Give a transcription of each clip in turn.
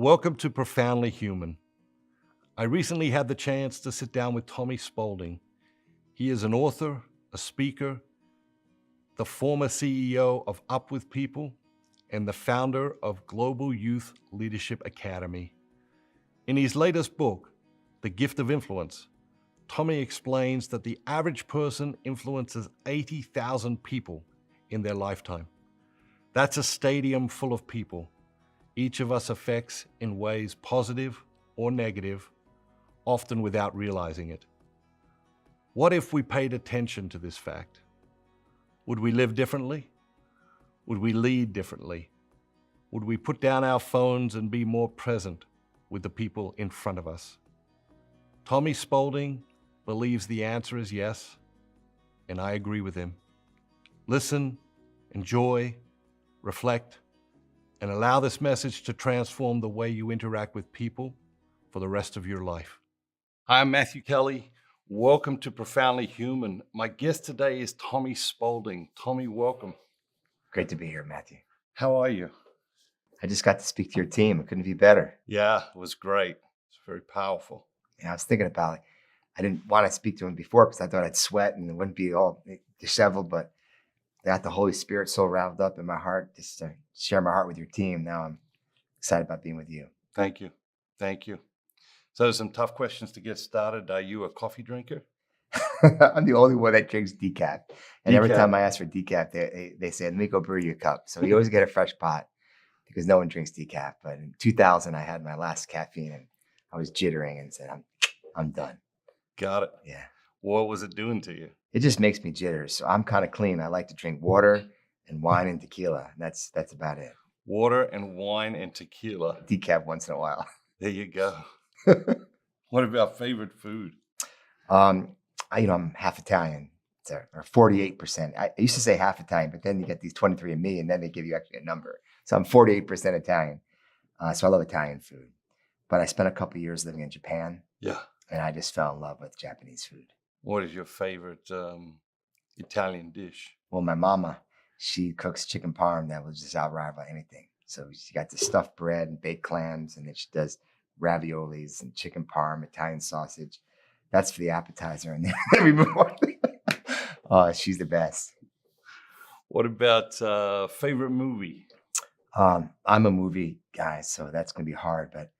Welcome to Profoundly Human. I recently had the chance to sit down with Tommy Spaulding. He is an author, a speaker, the former CEO of Up With People, and the founder of Global Youth Leadership Academy. In his latest book, The Gift of Influence, Tommy explains that the average person influences 80,000 people in their lifetime. That's a stadium full of people. Each of us affects in ways positive or negative, often without realizing it. What if we paid attention to this fact? Would we live differently? Would we lead differently? Would we put down our phones and be more present with the people in front of us? Tommy Spaulding believes the answer is yes, and I agree with him. Listen, enjoy, reflect, and allow this message to transform the way you interact with people for the rest of your life. Hi, I'm Matthew Kelly. Welcome to Profoundly Human. My guest today is Tommy Spaulding. Tommy, welcome. Great to be here, Matthew. How are you? I just got to speak to your team. It couldn't be better. Yeah, it was great. It's very powerful. Yeah, I was thinking about it. I didn't want to speak to him before because I thought I'd sweat and it wouldn't be all disheveled, but I got the Holy Spirit so wrapped up in my heart just to share my heart with your team. Now I'm excited about being with you. Thank you. Thank you. So some tough questions to get started. Are you a coffee drinker? I'm the only one that drinks decaf. And every Decaf. time I ask for decaf, they say, let me go brew you a cup. So you always get a fresh pot because no one drinks decaf. But in 2000, I had my last caffeine and I was jittering and said, I'm done. Got it. Yeah. What was it doing to you? It just makes me jitters. So I'm kind of clean. I like to drink water and wine and tequila. That's about it. Water and wine and tequila. Decaf once in a while. There you go. What about favorite food? I'm half Italian, or 48%. I used to say half Italian, but then you get these 23andMe, and then they give you actually a number. So I'm 48% Italian. So I love Italian food. But I spent a couple of years living in Japan. Yeah. And I just fell in love with Japanese food. What is your favorite Italian dish? Well, my mama, she cooks chicken parm that will just outrival anything. So she got the stuffed bread and baked clams, and then she does raviolis and chicken parm, Italian sausage. That's for the appetizer. And then we move on. Oh, she's the best. What about favorite movie? I'm a movie guy, so that's going to be hard. But,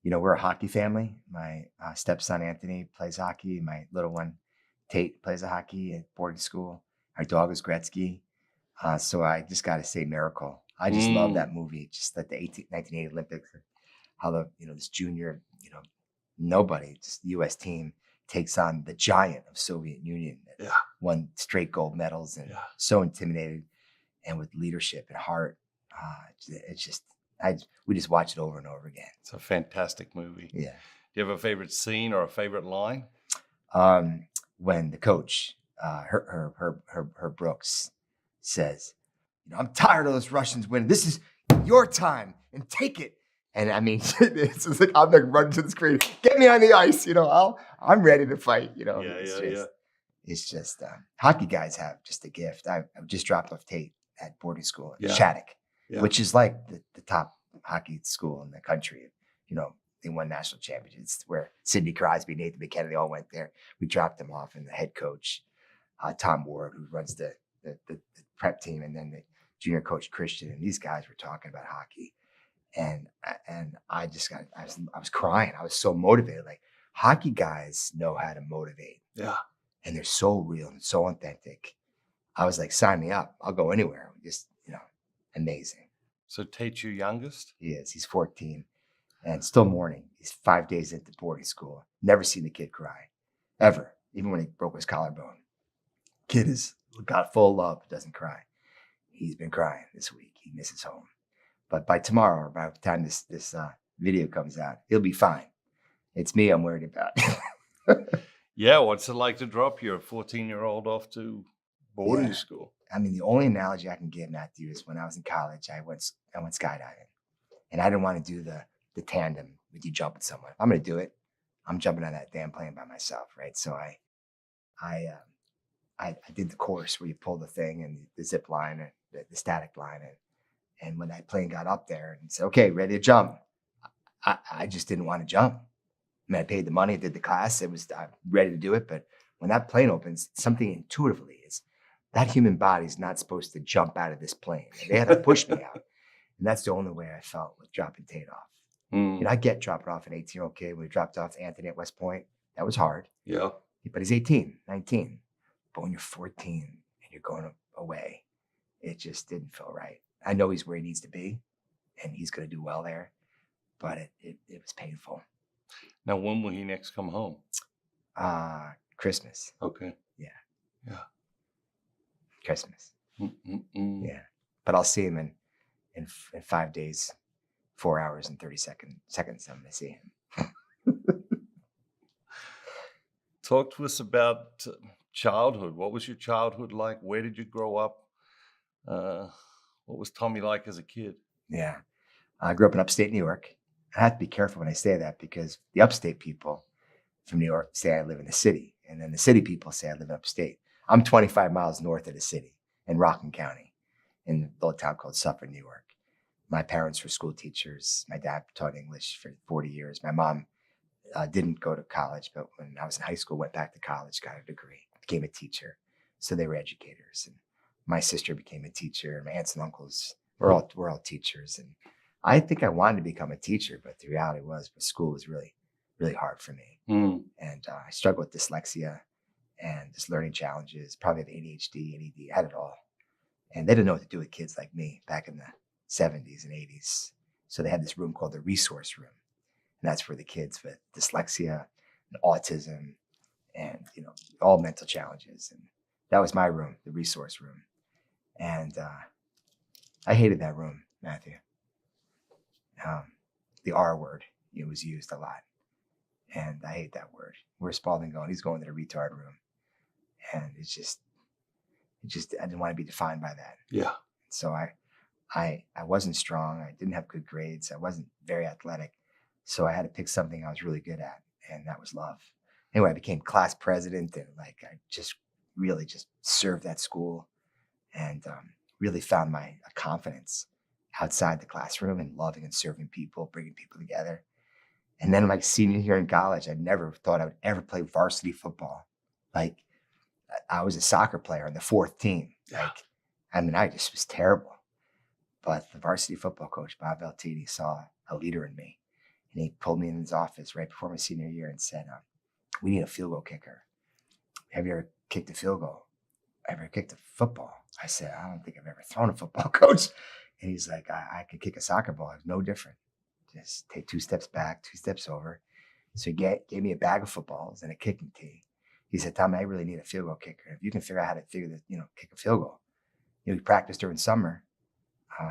we're a hockey family. My stepson, Anthony, plays hockey. My little one, Tate, plays hockey at boarding school. Our dog is Gretzky. So I just got to say Miracle. I just love that movie. Just like the 1980 Olympics, how this junior, nobody, just the U.S. team takes on the giant of Soviet Union that won straight gold medals and so intimidated, and with leadership and heart. It's just, we just watch it over and over again. It's a fantastic movie. Yeah. Do you have a favorite scene or a favorite line? When the coach, her Brooks, says, I'm tired of those Russians winning. This is your time and take it. And I mean, it's like I'm like running to the screen. Get me on the ice, I'm ready to fight. It's just hockey guys have just a gift. I just dropped off Tate at boarding school in Shattuck, which is like the top hockey school in the country. They won national championships where Sidney Crosby, Nathan McKinnon, they all went there. We dropped them off, and the head coach, Tom Ward, who runs the prep team, and then the junior coach Christian, and these guys were talking about hockey. And I was crying. I was so motivated. Like, hockey guys know how to motivate. Yeah. And they're so real and so authentic. I was like, sign me up. I'll go anywhere. Just, amazing. So Tate's your youngest? He is. He's 14 and still mourning. He's 5 days into boarding school. Never seen the kid cry, ever. Even when he broke his collarbone. Kid has got full love, doesn't cry. He's been crying this week. He misses home. But by tomorrow, or by the time this video comes out, he'll be fine. It's me I'm worried about. Yeah, what's it like to drop your 14-year-old off to boarding school? I mean, the only analogy I can give, Matthew, is when I was in college, I went skydiving. And I didn't want to do the tandem with you jumping somewhere. If I'm going to do it, I'm jumping on that damn plane by myself, right? So I did the course where you pull the thing and the zip line and the static line. And when that plane got up there and said, okay, ready to jump, I just didn't want to jump. I mean, I paid the money, did the class. I'm ready to do it. But when that plane opens, something intuitively is that human body is not supposed to jump out of this plane. And they had to push me out. And that's the only way I felt with dropping Tate off. Mm. I get dropped off an 18-year-old kid when we dropped off Anthony at West Point. That was hard. Yeah. But he's 18, 19. But when you're 14 and you're going away, it just didn't feel right. I know he's where he needs to be, and he's going to do well there. But it was painful. Now, when will he next come home? Christmas. Okay. Yeah. Christmas. Mm-mm-mm. Yeah. But I'll see him in 5 days, 4 hours and 30 seconds. I'm going to see him. Talk to us about childhood. What was your childhood like? Where did you grow up? What was Tommy like as a kid? Yeah. I grew up in upstate New York. I have to be careful when I say that because the upstate people from New York say I live in the city. And then the city people say I live in upstate. I'm 25 miles north of the city in Rockland County in a little town called Suffolk, New York. My parents were school teachers. My dad taught English for 40 years. My mom didn't go to college, but when I was in high school, went back to college, got a degree, became a teacher. So they were educators. And my sister became a teacher. My aunts and uncles were all teachers. And I think I wanted to become a teacher, but the reality was school was really, really hard for me. Mm. And I struggled with dyslexia and just learning challenges, probably have ADHD, ADD, I had it all. And they didn't know what to do with kids like me back in the 70s and 80s. So they had this room called the resource room. And that's for the kids with dyslexia and autism and, all mental challenges. And that was my room, the resource room. And I hated that room, Matthew. The R word, was used a lot. And I hate that word. Where's Spaulding going? He's going to the retard room. And it just, I didn't want to be defined by that. Yeah. So I wasn't strong. I didn't have good grades. I wasn't very athletic. So I had to pick something I was really good at, and that was love. Anyway, I became class president, and I just really just served that school, and really found my confidence outside the classroom and loving and serving people, bringing people together. And then my senior year in college, I never thought I would ever play varsity football. I was a soccer player on the fourth team. I just was terrible. But the varsity football coach, Bob Valtiti, saw a leader in me. And he pulled me in his office right before my senior year and said, we need a field goal kicker. Have you ever kicked a field goal? Ever kicked a football? I said, I don't think I've ever thrown a football, coach. And he's like, I could kick a soccer ball. It's no different. Just take 2 steps back, 2 steps over. So he gave me a bag of footballs and a kicking tee. He said, Tommy, I really need a field goal kicker. If you can figure out how to kick a field goal. We practice during summer.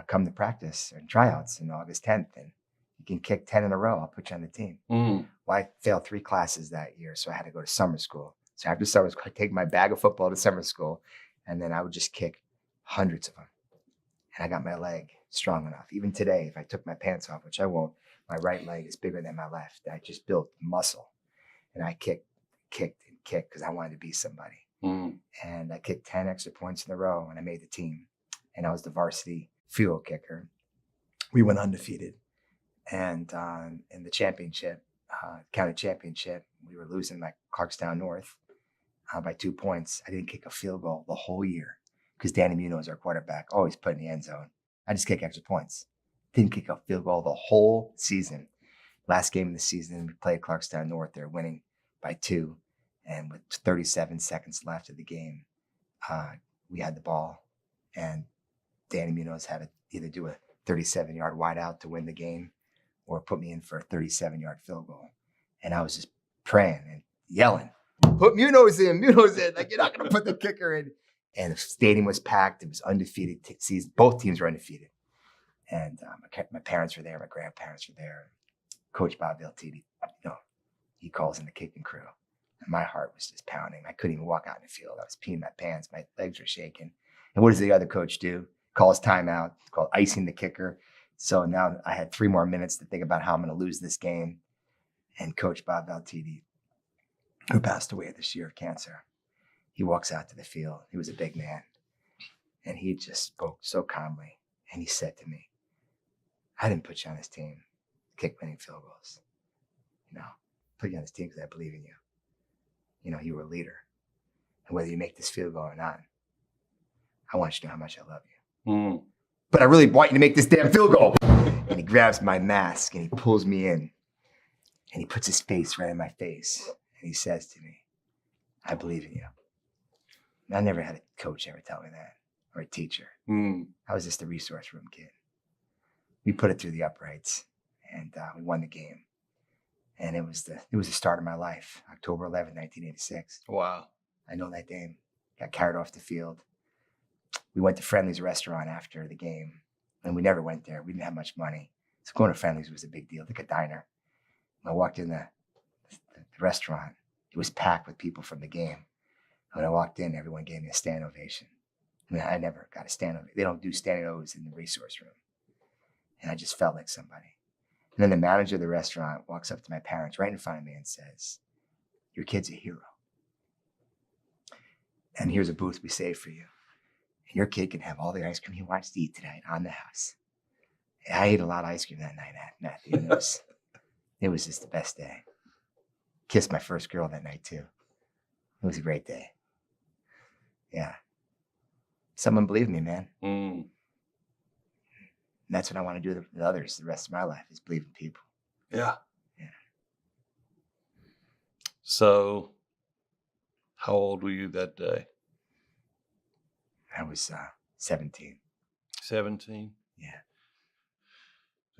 Come to practice and tryouts on August 10th. And you can kick 10 in a row. I'll put you on the team. Mm. Well, I failed 3 classes that year. So I had to go to summer school. So after summer school, I'd take my bag of football to summer school. And then I would just kick hundreds of them. And I got my leg strong enough. Even today, if I took my pants off, which I won't, my right leg is bigger than my left. I just built muscle. And I kicked because I wanted to be somebody. Mm. And I kicked 10 extra points in a row and I made the team. And I was the varsity field goal kicker. We went undefeated. And in the championship, county championship, we were losing like Clarkstown North by 2 points. I didn't kick a field goal the whole year because Danny Munoz, our quarterback, always put in the end zone. I just kick extra points. Didn't kick a field goal the whole season. Last game of the season, we played Clarkstown North. They're winning by 2. And with 37 seconds left of the game, we had the ball. And Danny Munoz had to either do a 37-yard wideout to win the game or put me in for a 37-yard field goal. And I was just praying and yelling, put Munoz in. Like, you're not going to put the kicker in. And the stadium was packed. It was undefeated season. Both teams were undefeated. And my parents were there. My grandparents were there. Coach Bob Valtiti, he calls in the kicking crew. And my heart was just pounding. I couldn't even walk out in the field. I was peeing my pants. My legs were shaking. And what does the other coach do? Calls timeout. It's called icing the kicker. So now I had 3 more minutes to think about how I'm going to lose this game. And Coach Bob Valtiti, who passed away this year of cancer, he walks out to the field. He was a big man. And he just spoke so calmly. And he said to me, I didn't put you on this team kick winning field goals. Put you on this team because I believe in you. You were a leader. And whether you make this field goal or not, I want you to know how much I love you. But I really want you to make this damn field goal. And he grabs my mask and he pulls me in. And he puts his face right in my face. And he says to me, I believe in you. And I never had a coach ever tell me that, or a teacher. I was just a resource room kid. We put it through the uprights, and we won the game. And it was the start of my life, October 11, 1986. Wow. I know that game. Got carried off the field. We went to Friendly's restaurant after the game, and we never went there. We didn't have much money. So going to Friendly's was a big deal, like a diner. I walked in the restaurant. It was packed with people from the game. When I walked in, everyone gave me a stand ovation. I never got a stand ovation. They don't do standing ovations in the resource room. And I just felt like somebody. And then the manager of the restaurant walks up to my parents right in front of me and says, your kid's a hero. And here's a booth we saved for you. And your kid can have all the ice cream he wants to eat tonight on the house. And I ate a lot of ice cream that night, Matthew. And it was just the best day. Kissed my first girl that night too. It was a great day. Yeah. Someone believed me, man. And that's what I want to do with others the rest of my life, is believe in people. Yeah. Yeah. So how old were you that day? I was 17. 17? Yeah.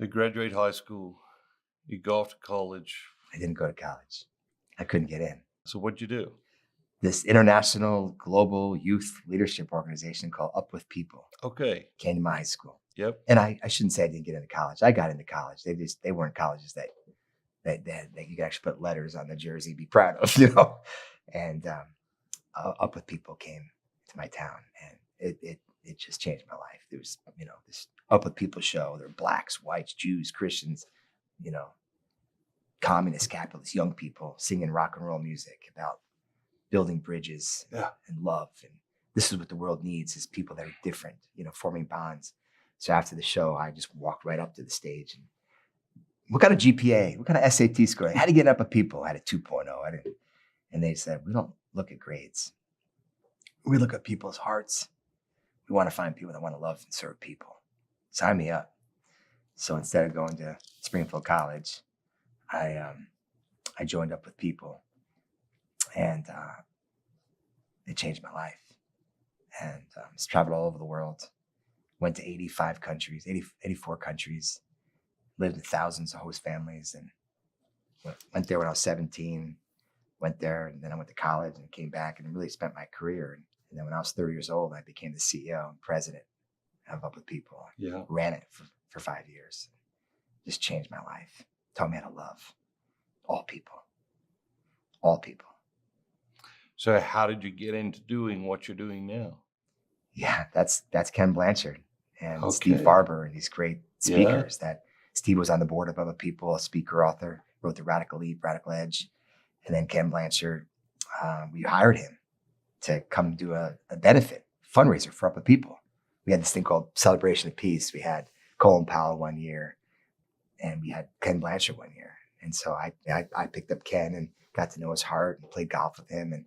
You graduate high school. You go off to college. I didn't go to college. I couldn't get in. So what'd you do? This international global youth leadership organization called Up With People Okay. came to my high school. Yep. And I shouldn't say I didn't get into college. I got into college. They weren't colleges that you could actually put letters on the jersey, be proud of, And Up With People came to my town, and it just changed my life. There was, this Up With People show. There were blacks, whites, Jews, Christians, communists, capitalists, young people singing rock and roll music about building bridges and love. And this is what the world needs, is people that are different, forming bonds. So after the show, I just walked right up to the stage. And what kind of GPA? What kind of SAT score? How to get Up With People? I had a 2.0. I didn't. And they said, we don't look at grades. We look at people's hearts. We want to find people that want to love and serve people. Sign me up. So instead of going to Springfield College, I joined Up With People, and it changed my life. And traveled all over the world, went to 85 countries, 84 countries, lived in thousands of host families, and went there when I was 17, went there, and then I went to college and came back and really spent my career. And then when I was 30 years old, I became the CEO and president of Up With People. Yeah. Ran it for 5 years. Just changed my life. Taught me how to love all people. All people. So how did you get into doing what you're doing now? Yeah, that's Ken Blanchard and Okay. Steve Farber and these great speakers. That Steve was on the board of Other People, a speaker, author, wrote The Radical Leap, Radical Edge. And then Ken Blanchard, we hired him to come do a benefit fundraiser for Other People. We had this thing called Celebration of Peace. We had Colin Powell one year, and we had Ken Blanchard one year. And so I picked up Ken and got to know his heart and played golf with him and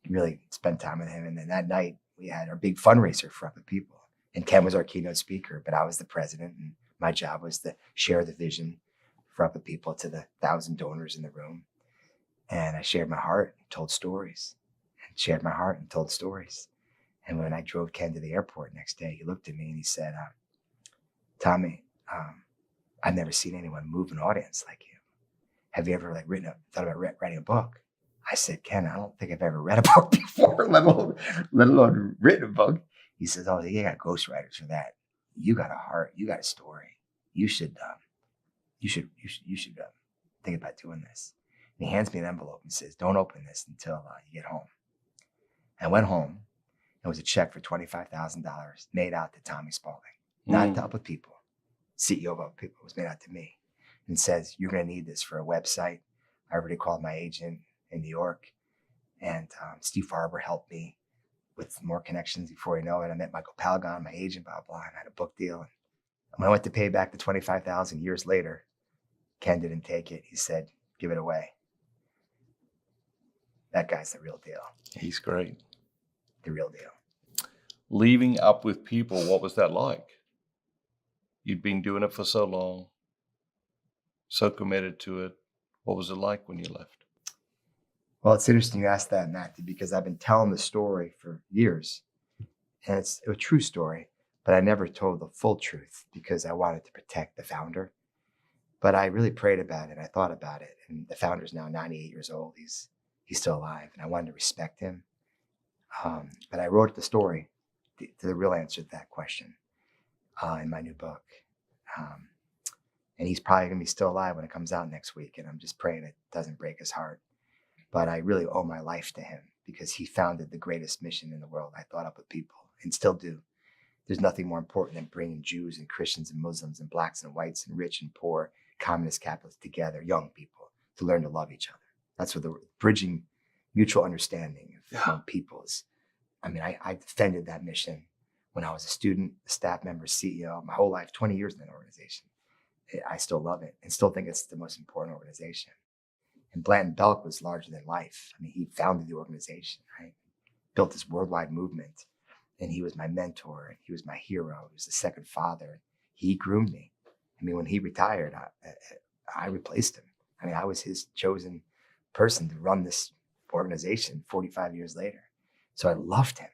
really spent time with him. And then that night we had our big fundraiser for Other People. And Ken was our keynote speaker, but I was the president, and my job was to share the vision for Other People to the 1,000 donors in the room. And I shared my heart and told stories, and shared my heart and told stories. And when I drove Ken to the airport next day, he looked at me and he said, Tommy, I've never seen anyone move an audience like you. Have you ever thought about writing a book? I said, Ken, I don't think I've ever read a book before, let alone written a book. He says, oh, you got ghostwriters for that. You got a heart. You got a story. You should think about doing this. And he hands me an envelope and says, don't open this until you get home. I went home. It was a check for $25,000 made out to Tommy Spaulding, not to Up With People. CEO of Up With People. It was made out to me, and says, you're going to need this for a website. I already called my agent in New York, and Steve Farber helped me with more connections. Before you know it, I met Michael Palgon, my agent, blah, blah, and I had a book deal. And when I went to pay back the $25,000 years later, Ken didn't take it. He said, give it away. That guy's the real deal. He's great. The real deal. Leaving Up With People, what was that like? You'd been doing it for so long, so committed to it. What was it like when you left? Well, it's interesting you asked that, Matthew, because I've been telling the story for years. And it's a true story, but I never told the full truth because I wanted to protect the founder. But I really prayed about it. I thought about it. And the founder's now 98 years old. He's still alive. And I wanted to respect him. But I wrote the story, the real answer to that question in my new book. And he's probably going to be still alive when it comes out next week. And I'm just praying it doesn't break his heart. But I really owe my life to him because he founded the greatest mission in the world. I thought Up With People and still do. There's nothing more important than bringing Jews and Christians and Muslims and blacks and whites and rich and poor, communist capitalists together, young people, to learn to love each other. That's what the bridging mutual understanding among peoples. I mean, I defended that mission when I was a student, a staff member, CEO, my whole life, 20 years in that organization. I still love it and still think it's the most important organization. And Blanton Belk was larger than life. I mean, he founded the organization, right? Built this worldwide movement. And he was my mentor. And he was my hero. He was the second father. He groomed me. I mean, when he retired, I replaced him. I mean, I was his chosen person to run this organization 45 years later. So I loved him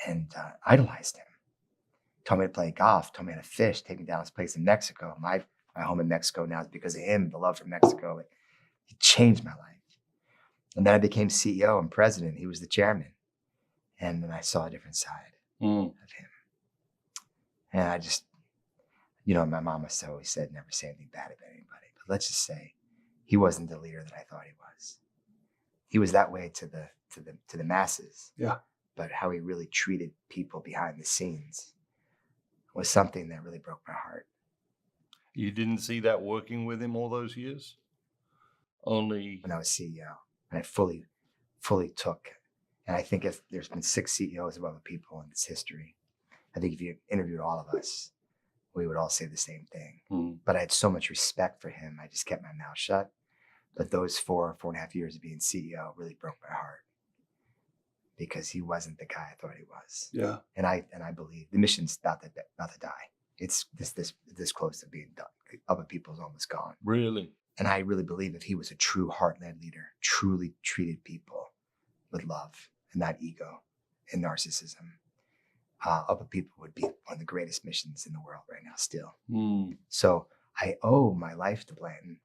and idolized him. Told me to play golf, told me how to fish, take me down his place in Mexico. My home in Mexico now is because of him, the love for Mexico. He changed my life. And then I became CEO and president. He was the chairman. And then I saw a different side of him. And I just, my mama always said, never say anything bad about anybody. But let's just say he wasn't the leader that I thought he was. He was that way to the masses. Yeah. But how he really treated people behind the scenes was something that really broke my heart. You didn't see that working with him all those years? Only when I was CEO, and I fully took. And I think if there's been 6 CEOs of other people in this history, I think if you interviewed all of us, we would all say the same thing. But I had so much respect for him. I just kept my mouth shut. But those 4.5 years of being CEO really broke my heart because he wasn't the guy I thought he was. Yeah. And I believe the mission's not to die. It's this close to being done. Other people's almost gone. Really? And I really believe if he was a true heart-led leader, truly treated people with love and not ego and narcissism, Other People would be one of the greatest missions in the world right now still. So I owe my life to Blanton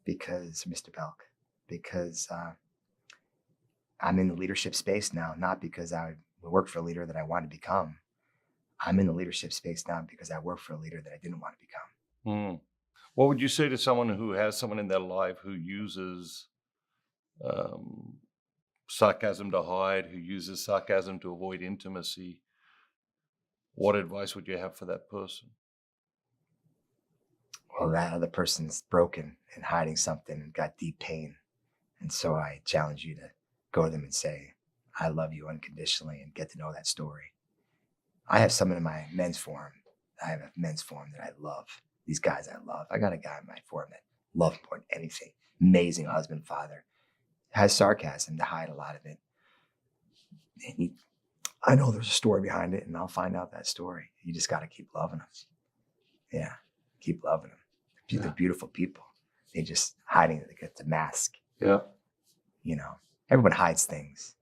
because, Mr. Belk, because I'm in the leadership space now, not because I work for a leader that I want to become. I'm in the leadership space now because I work for a leader that I didn't want to become. What would you say to someone who has someone in their life who uses sarcasm to hide, who uses sarcasm to avoid intimacy? What advice would you have for that person? Well, that other person's broken and hiding something and got deep pain. And so I challenge you to go to them and say, I love you unconditionally, and get to know that story. I have someone in my men's forum. I have a men's forum that I love. These guys I love. I got a guy in my forum that loves more than anything. Amazing husband, father. Has sarcasm to hide a lot of it. And I know there's a story behind it, and I'll find out that story. You just got to keep loving them. Yeah, keep loving them. They're beautiful people. They just hiding it. They get the mask. Yeah. Everyone hides things.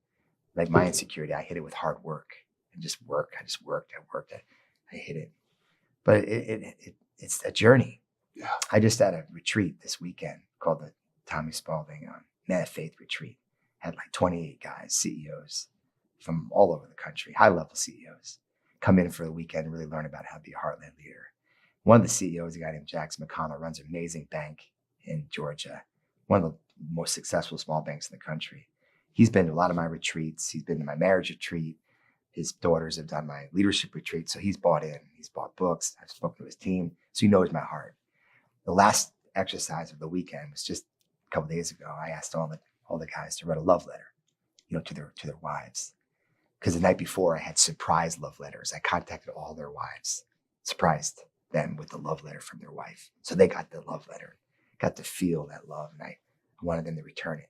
Like my insecurity, I hid it with hard work and just work. I just worked. I hid it. But it's a journey. Yeah. I just had a retreat this weekend called the Tommy Spaulding Man of Faith retreat. Had like 28 guys, CEOs from all over the country, high-level CEOs, come in for the weekend and really learn about how to be a heart-led leader. One of the CEOs, a guy named Jackson McConnell, runs an amazing bank in Georgia, one of the most successful small banks in the country. He's been to a lot of my retreats. He's been to my marriage retreat. His daughters have done my leadership retreat. So he's bought in. He's bought books. I've spoken to his team. So he knows my heart. The last exercise of the weekend was just a couple of days ago. I asked all the guys to write a love letter, to their wives. Because the night before I had surprise love letters. I contacted all their wives. Surprised. them with the love letter from their wife. So they got the love letter, got to feel that love, and I wanted them to return it.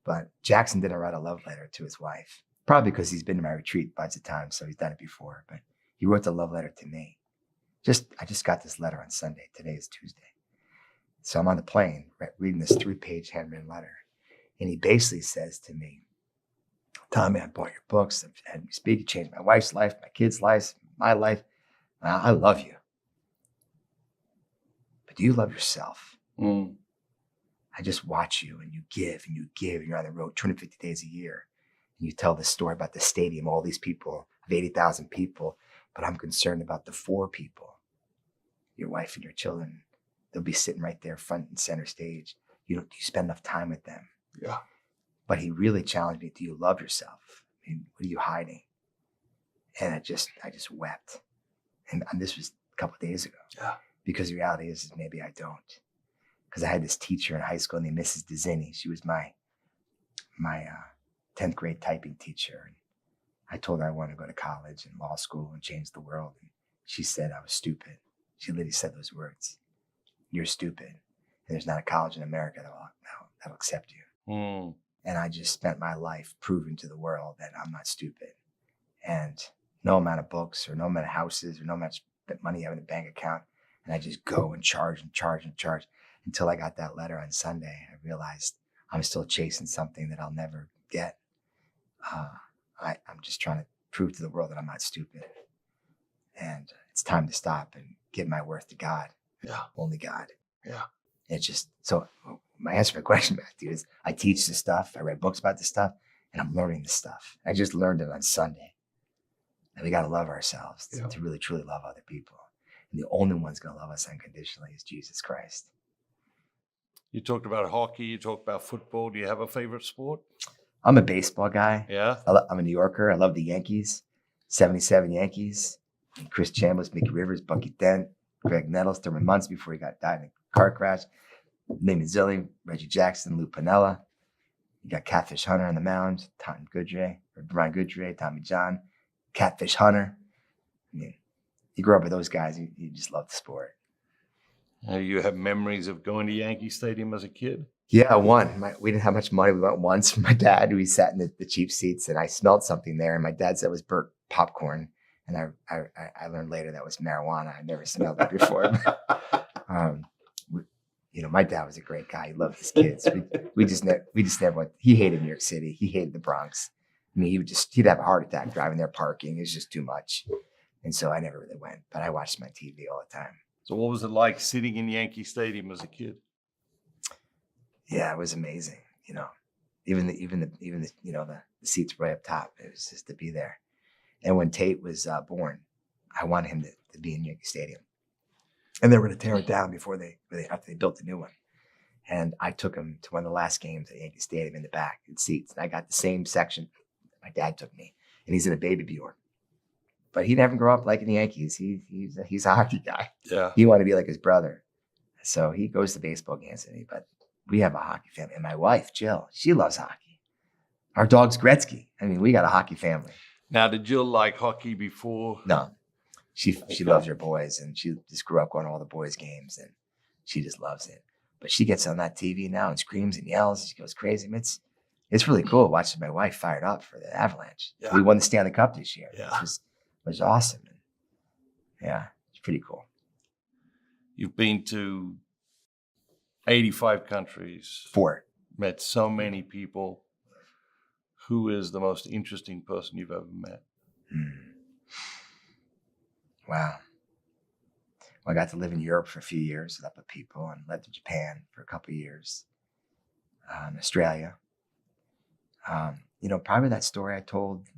But Jackson didn't write a love letter to his wife, probably because he's been to my retreat a bunch of times, so he's done it before. But he wrote the love letter to me. I just got this letter on Sunday. Today is Tuesday. So I'm on the plane reading this 3-page handwritten letter. And he basically says to me, Tommy, I bought your books. I've had you speak. You changed my wife's life, my kids' lives, my life. I love you. But do you love yourself? I just watch you and you give and you give. And you're on the road 250 days a year. And you tell this story about the stadium, all these people, of 80,000 people. But I'm concerned about the 4 people, your wife and your children. They'll be sitting right there front and center stage. Do you spend enough time with them? Yeah. But he really challenged me. Do you love yourself? I mean, what are you hiding? And I just wept. And this was a couple of days ago. Yeah. Because the reality is maybe I don't. Because I had this teacher in high school named Mrs. DeZini. She was my 10th grade typing teacher. And I told her I wanted to go to college and law school and change the world. And she said I was stupid. She literally said those words. You're stupid. And there's not a college in America that'll accept you. And I just spent my life proving to the world that I'm not stupid. And no amount of books or no amount of houses or no amount of money I have in a bank account. And I just go and charge and charge and charge until I got that letter on Sunday. I realized I'm still chasing something that I'll never get. I'm just trying to prove to the world that I'm not stupid. And it's time to stop and give my worth to God. Yeah. Only God. Yeah. It's just, so my answer to my question, Matthew, is I teach this stuff. I read books about this stuff, and I'm learning this stuff. I just learned it on Sunday. And we got to love ourselves to really, truly love other people. And the only one's going to love us unconditionally is Jesus Christ. You talked about hockey. You talked about football. Do you have a favorite sport? I'm a baseball guy. Yeah. I'm a New Yorker. I love the Yankees. 77 Yankees. And Chris Chambliss, Mickey Rivers, Bucky Dent, Greg Nettles, Thurman Munson before he died in a car crash. Naaman Zilli, Reggie Jackson, Lou Piniella. You got Catfish Hunter on the mound, Brian Goodray, Tommy John, Catfish Hunter. I mean, you grow up with those guys, you just love the sport. You have memories of going to Yankee Stadium as a kid? Yeah, one. We didn't have much money. We went once. My dad, we sat in the cheap seats, and I smelled something there, and my dad said it was burnt popcorn. And I learned later that was marijuana. I never smelled it before. My dad was a great guy. He loved his kids. We just never went. He hated New York City. He hated the Bronx. I mean, he'd have a heart attack driving there, parking. It was just too much. And so I never really went, but I watched my TV all the time. So what was it like sitting in Yankee Stadium as a kid? Yeah, it was amazing. Even the seats right up top. It was just to be there. And when Tate was born, I wanted him to be in Yankee Stadium. And they were going to tear it down after they built the new one. And I took him to one of the last games at Yankee Stadium in the back in seats. And I got the same section my dad took me. And he's in a baby Bjorn. But he didn't grow up liking the Yankees. He's a hockey guy. Yeah. He wanted to be like his brother. So he goes to baseball games with me. But we have a hockey family. And my wife, Jill, she loves hockey. Our dog's Gretzky. I mean, we got a hockey family. Now, did Jill like hockey before? No. She loves her boys, and she just grew up going to all the boys' games, and she just loves it. But she gets on that TV now and screams and yells. She goes crazy. I mean, it's really cool watching my wife fired up for the Avalanche. Yeah. We won the Stanley Cup this year. Yeah. Which was awesome. And yeah, it's pretty cool. You've been to 85 countries. 4. Met so many people. Who is the most interesting person you've ever met? Wow. Well, I got to live in Europe for a few years with other people and lived in Japan for a couple of years. Australia. Probably that story I told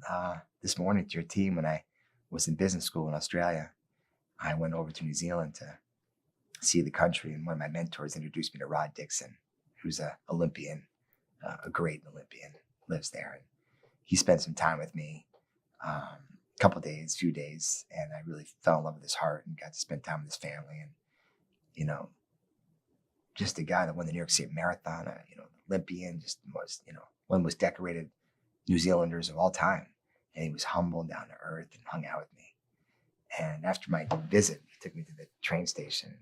this morning to your team when I was in business school in Australia. I went over to New Zealand to see the country, and one of my mentors introduced me to Rod Dixon, who's an Olympian, a great Olympian, lives there. And he spent some time with me, few days, and I really fell in love with his heart and got to spend time with his family. And, just a guy that won the New York City Marathon, Olympian, just was, one of the most decorated New Zealanders of all time. And he was humble and down to earth and hung out with me. And after my visit, he took me to the train station.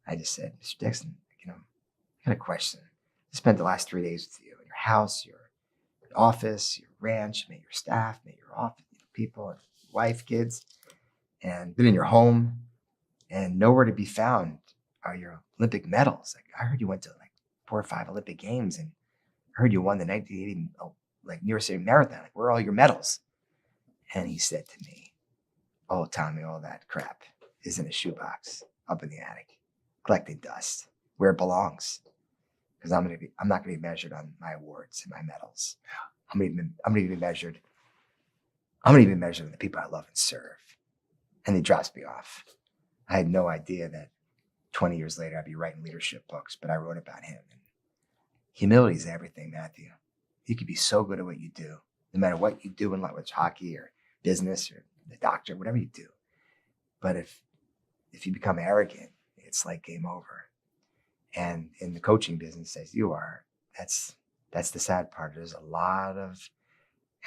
I just said, Mr. Dixon, I got a question. I spent the last 3 days with you in your house, your office, your ranch, met your staff, met your office, people, and wife, kids, and been in your home, and nowhere to be found are your Olympic medals. Like, I heard you went to like 4 or 5 Olympic games, and I heard you won the 1980 New York City Marathon. Like, where are all your medals? And he said to me, oh, Tommy, all that crap is in a shoebox up in the attic, collecting dust where it belongs. Because I'm not gonna be measured on my awards and my medals. I'm gonna be measured on the people I love and serve. And he drops me off. I had no idea that 20 years later I'd be writing leadership books, but I wrote about him. And humility is everything, Matthew. You could be so good at what you do, no matter what you do in life, whether it's hockey or business or the doctor, whatever you do. But if you become arrogant, it's like game over. And in the coaching business, as you are, that's the sad part. There's a lot of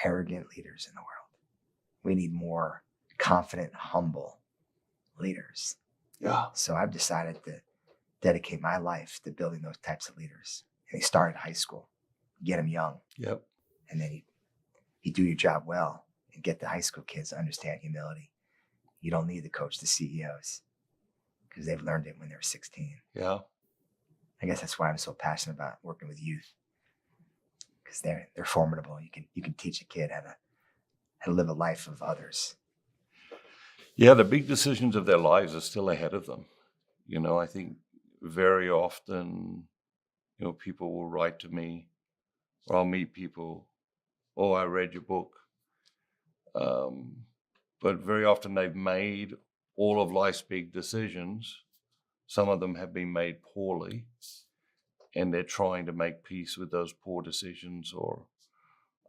arrogant leaders in the world. We need more confident, humble leaders. Yeah. So I've decided to dedicate my life to building those types of leaders. And you start at high school, get them young. Yep. And then you do your job well and get the high school kids to understand humility. You don't need to coach the CEOs because they've learned it when they were 16. Yeah. I guess that's why I'm so passionate about working with youth, because they're formidable. You can teach a kid how to live a life of others. Yeah, the big decisions of their lives are still ahead of them. I think very often, people will write to me, or I'll meet people, oh, I read your book. But very often they've made all of life's big decisions. Some of them have been made poorly, and they're trying to make peace with those poor decisions or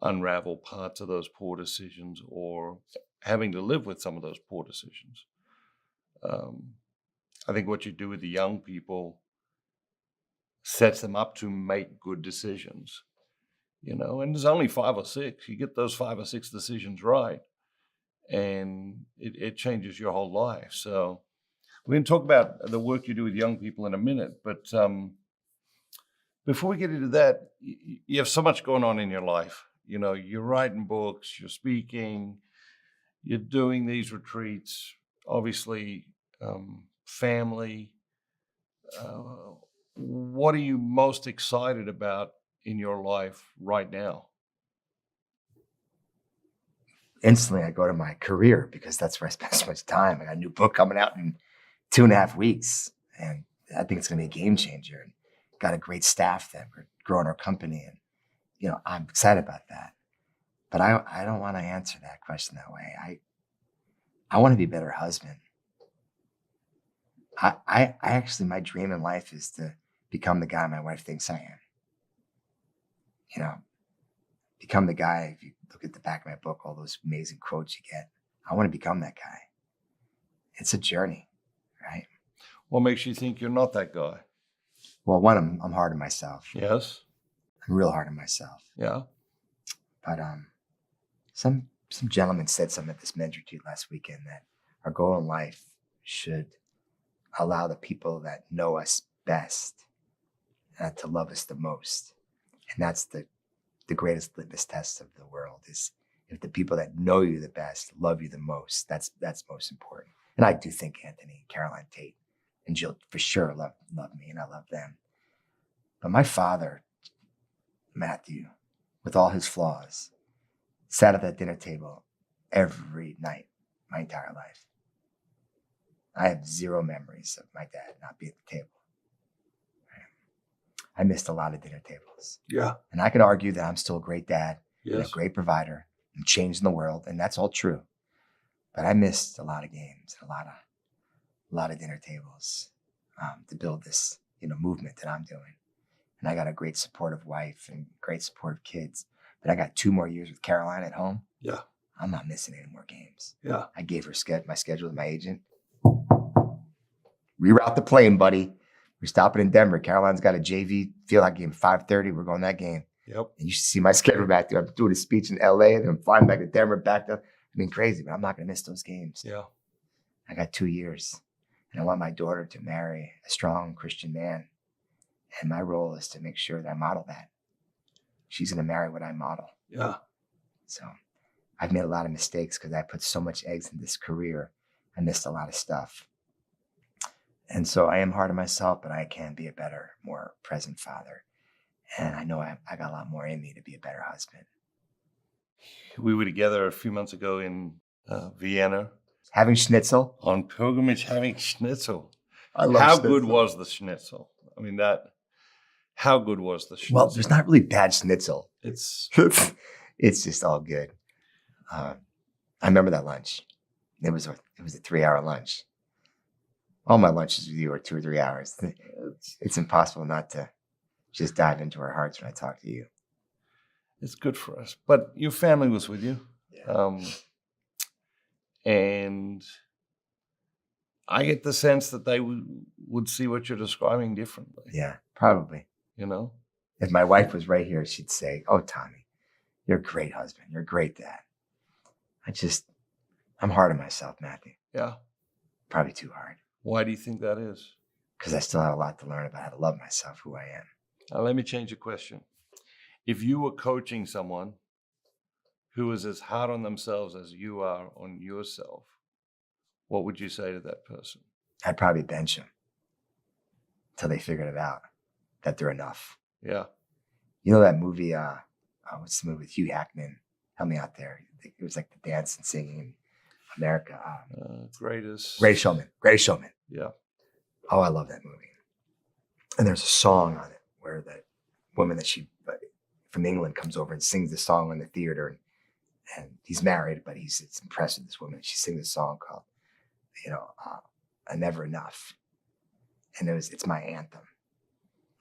unravel parts of those poor decisions or having to live with some of those poor decisions. I think what you do with the young people sets them up to make good decisions, and there's only 5 or 6. You get those 5 or 6 decisions right, and it changes your whole life. So we're going to talk about the work you do with young people in a minute, but before we get into that, you have so much going on in your life. You're writing books, you're speaking, you're doing these retreats, obviously, family. What are you most excited about in your life right now? Instantly, I go to my career because that's where I spend so much time. I got a new book coming out in 2.5 weeks, and I think it's going to be a game changer. And got a great staff that we're growing our company, and I'm excited about that. But I don't want to answer that question that way. I want to be a better husband. I actually, my dream in life is to become the guy my wife thinks I am. Become the guy. If you look at the back of my book, all those amazing quotes you get, I want to become that guy. It's a journey, right? What makes you think you're not that guy? Well, one, I'm hard on myself. Yes. I'm real hard on myself. Yeah. But some gentleman said something at this men's retreat last weekend that our goal in life should allow the people that know us best to love us the most. And that's the greatest litmus test of the world, is if the people that know you the best love you the most. That's most important. And I do think Anthony, Caroline Tate, and Jill for sure love me, and I love them. But my father, Matthew, with all his flaws, sat at that dinner table every night my entire life. I have zero memories of my dad not being at the table. I missed a lot of dinner tables. Yeah. And I could argue that I'm still a great dad, Yes. and a great provider, and changing the world, and that's all true. But I missed a lot of games and a lot of dinner tables to build this, movement that I'm doing. And I got a great supportive wife and great supportive kids. But I got 2 more years with Caroline at home. Yeah. I'm not missing any more games. Yeah. I gave her my schedule to my agent. Reroute the plane, buddy. We're stopping in Denver. Caroline's got a JV field hockey game 5:30. We're going that game. Yep. And you should see my schedule back there. I'm doing a speech in LA, and then I'm flying back to Denver, crazy, but I'm not going to miss those games. Yeah. I got 2 years, and I want my daughter to marry a strong Christian man. And my role is to make sure that I model that. She's going to marry what I model. Yeah. So I've made a lot of mistakes because I put so much eggs in this career. I missed a lot of stuff. And so I am hard on myself, but I can be a better, more present father. And I know I got a lot more in me to be a better husband. We were together a few months ago in Vienna Having schnitzel. on pilgrimage, having schnitzel. I love How schnitzel. good was the schnitzel? I mean, how good was the schnitzel? Well, there's not really bad schnitzel. It's It's just all good. I remember that lunch. It was a 3-hour lunch. All my lunches with you are 2 or 3 hours. It's impossible not to just dive into our hearts when I talk to you. It's good for us. But your family was with you. Yeah. And I get the sense that they would see what you're describing differently. Yeah, probably. You know? If my wife was right here, she'd say, "Oh, Tommy, you're a great husband. You're a great dad." I'm hard on myself, Matthew. Yeah. Probably too hard. Why do you think that is? Because I still have a lot to learn about how to love myself, who I am. Now, let me change the question. If you were coaching someone who is as hard on themselves as you are on yourself, what would you say to that person? I'd probably bench them until they figured it out, that they're enough. Yeah. You know that movie, what's the movie with Hugh Jackman? Help me out there. It was like the dance and singing in America. Greatest Showman. Greatest Showman. Yeah. Oh, I love that movie. And there's a song on it where that woman that from England comes over and sings the song in the theater. And he's married, but it's impressed with this woman. She sings a song called, I'm Never Enough. And it's my anthem.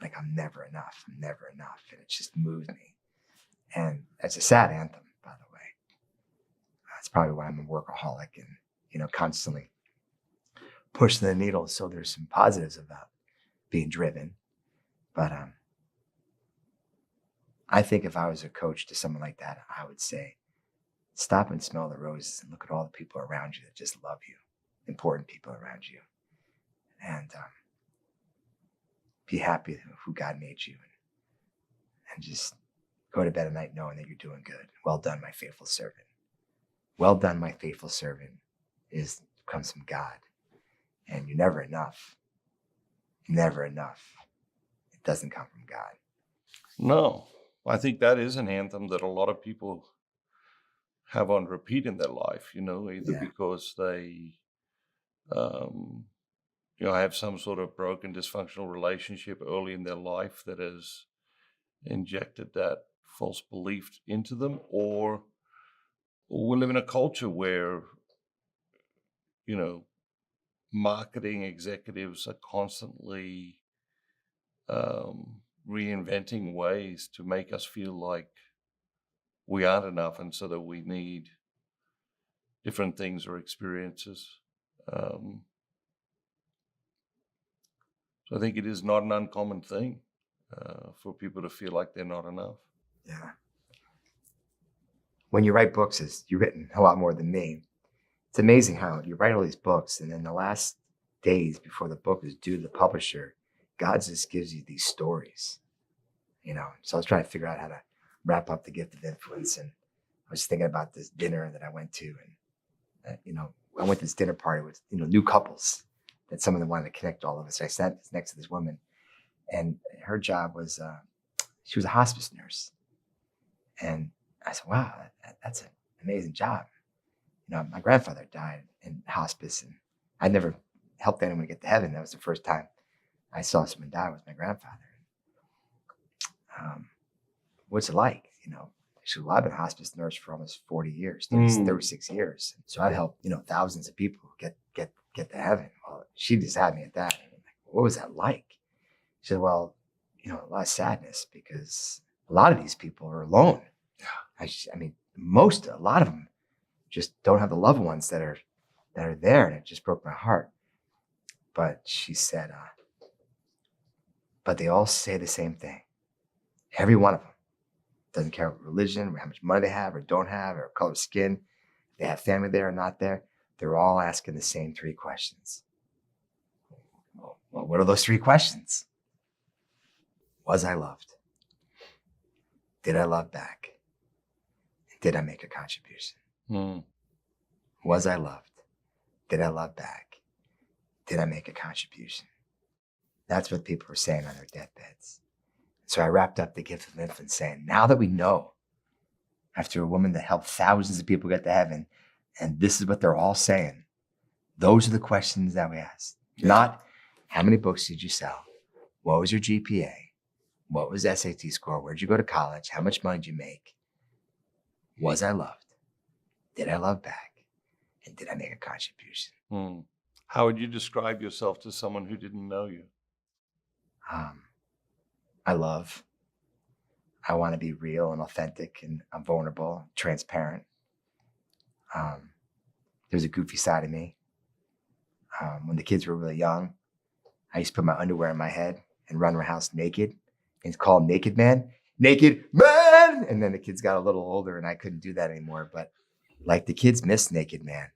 Like, I'm never enough. I'm never enough. And it just moves me. And it's a sad anthem, by the way. That's probably why I'm a workaholic and, constantly pushing the needle. So there's some positives about being driven. But I think if I was a coach to someone like that, I would say, stop and smell the roses and look at all the people around you that just love you, important people around you. And be happy with who God made you. And just go to bed at night knowing that you're doing good. Well done, my faithful servant. Well done, my faithful servant comes from God. And you're never enough. Never enough. It doesn't come from God. No, I think that is an anthem that a lot of people have on repeat in their life, either because they, have some sort of broken, dysfunctional relationship early in their life that has injected that false belief into them, or we live in a culture where, marketing executives are constantly reinventing ways to make us feel like we aren't enough, and so that we need different things or experiences. So I think it is not an uncommon thing for people to feel like they're not enough. Yeah. When you write books, you've written a lot more than me. It's amazing how you write all these books, and then the last days before the book is due to the publisher, God just gives you these stories. So I was trying to figure out how to wrap up the gift of influence, and I was thinking about this dinner that I went to, and I went to this dinner party with new couples that some of them wanted to connect all of us. So I sat next to this woman, and her job was she was a hospice nurse, and I said, "Wow, that's an amazing job." My grandfather died in hospice, and I never helped anyone get to heaven. That was the first time I saw someone die was my grandfather. What's it like? She was, I've been a hospice nurse for almost 40 years, 36 years. So I've helped, thousands of people get to heaven. Well, she just had me at that. And I'm like, what was that like? She said, well, a lot of sadness because a lot of these people are alone. Yeah. A lot of them just don't have the loved ones that are there. And it just broke my heart. But she said, but they all say the same thing. Every one of them. Doesn't care what religion, or how much money they have or don't have, or color of skin, if they have family there or not there. they're all asking the same 3 questions. Well, what are those 3 questions? Was I loved? Did I love back? Did I make a contribution? Was I loved? Did I love back? Did I make a contribution? That's what people were saying on their deathbeds. So I wrapped up the gift of infants saying, now that we know, after a woman that helped thousands of people get to heaven, and this is what they're all saying, those are the questions that we asked. Not how many books did you sell? What was your GPA? What was SAT score? Where'd you go to college? How much money did you make? Was I loved? Did I love back? And did I make a contribution? How would you describe yourself to someone who didn't know you? I love. I want to be real and authentic, and I'm vulnerable, transparent. There's a goofy side of me. When the kids were really young, I used to put my underwear on my head and run around house naked. And it's called Naked Man. Naked Man! And then the kids got a little older and I couldn't do that anymore. But like the kids miss Naked Man.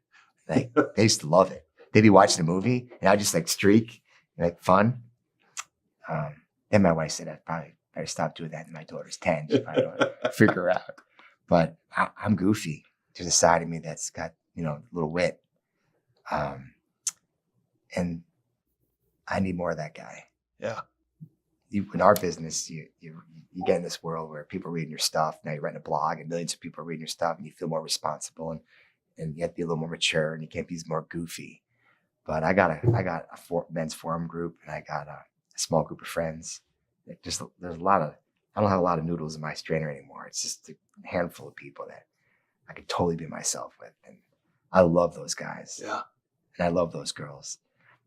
Like they used to love it. They'd be watching a movie and I'd just like streak, like fun. Then my wife said I'd probably better stop doing that. And my daughter's 10. She probably don't figure her out. But I'm goofy. There's a side of me that's got, a little wit. And I need more of that guy. Yeah. In our business, you get in this world where people are reading your stuff. Now you're writing a blog and millions of people are reading your stuff and you feel more responsible and you have to be a little more mature and you can't be as more goofy. But I got a men's forum group and I got a small group of friends. There's a lot of, I don't have a lot of noodles in my strainer anymore. It's just a handful of people that I could totally be myself with. And I love those guys. Yeah. And I love those girls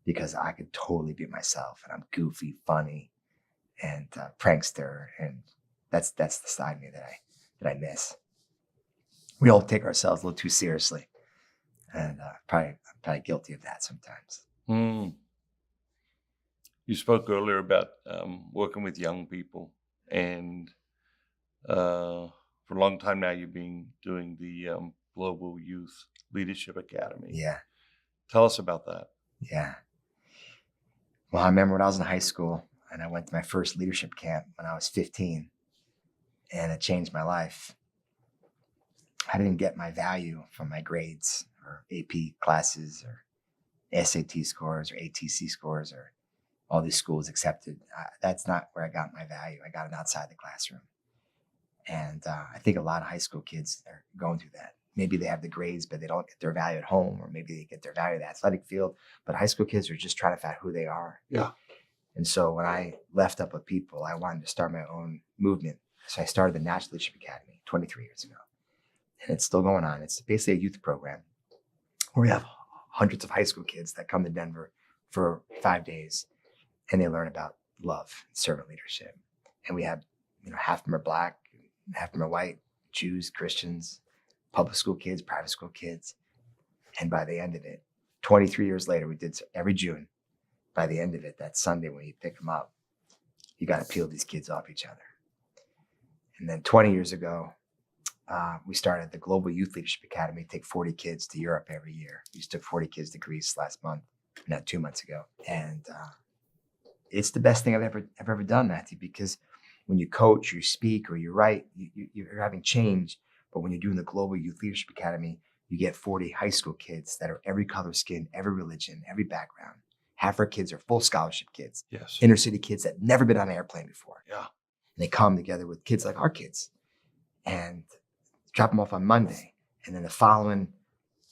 because I could totally be myself and I'm goofy, funny, and prankster. And that's the side of me that I miss. We all take ourselves a little too seriously. And I'm probably guilty of that sometimes. You spoke earlier about working with young people, and for a long time now, you've been doing the Global Youth Leadership Academy. Yeah. Tell us about that. Yeah. Well, I remember when I was in high school and I went to my first leadership camp when I was 15, and it changed my life. I didn't get my value from my grades or AP classes or SAT scores or ATC scores or all these schools accepted. That's not where I got my value. I got it outside the classroom. And I think a lot of high school kids are going through that. Maybe they have the grades, but they don't get their value at home, or maybe they get their value in the athletic field. But high school kids are just trying to find who they are. Yeah. And so when I left Up With People, I wanted to start my own movement. So I started the National Leadership Academy 23 years ago. And it's still going on. It's basically a youth program where we have hundreds of high school kids that come to Denver for 5 days, and they learn about love and servant leadership. And we have, half of them are Black, half of them are white, Jews, Christians, public school kids, private school kids. And by the end of it, 23 years later, we did every June. By the end of it, that Sunday when you pick them up, you got to peel these kids off each other. And then 20 years ago, we started the Global Youth Leadership Academy, take 40 kids to Europe every year. We just took 40 kids to Greece last month, not 2 months ago. And it's the best thing I've ever done, Matthew, because when you coach, you speak, or you write, you're having change. But when you're doing the Global Youth Leadership Academy, you get 40 high school kids that are every color skin, every religion, every background. Half our kids are full scholarship kids. Yes. Inner city kids that never been on an airplane before. Yeah. And they come together with kids like our kids and drop them off on Monday. And then the following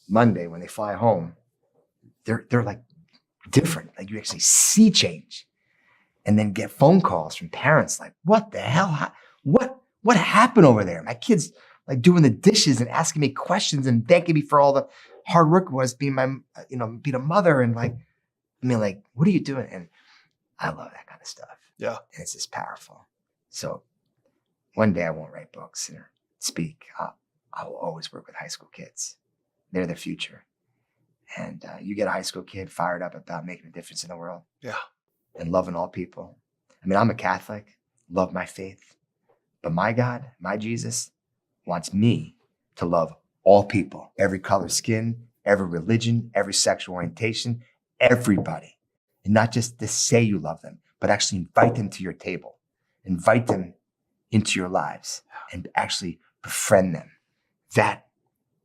Monday, when they fly home, they're like different. Like you actually see change. And then get phone calls from parents like, what the hell? What happened over there? My kid's like doing the dishes and asking me questions and thanking me for all the hard work it was being being a mother. And what are you doing? And I love that kind of stuff. Yeah. And it's just powerful. So one day I won't write books or speak. I will always work with high school kids. They're the future. And you get a high school kid fired up about making a difference in the world. Yeah. And loving all people. I mean, I'm a Catholic, love my faith, but my God, my Jesus wants me to love all people, every color skin, every religion, every sexual orientation, everybody. And not just to say you love them, but actually invite them to your table, invite them into your lives, and actually befriend them. That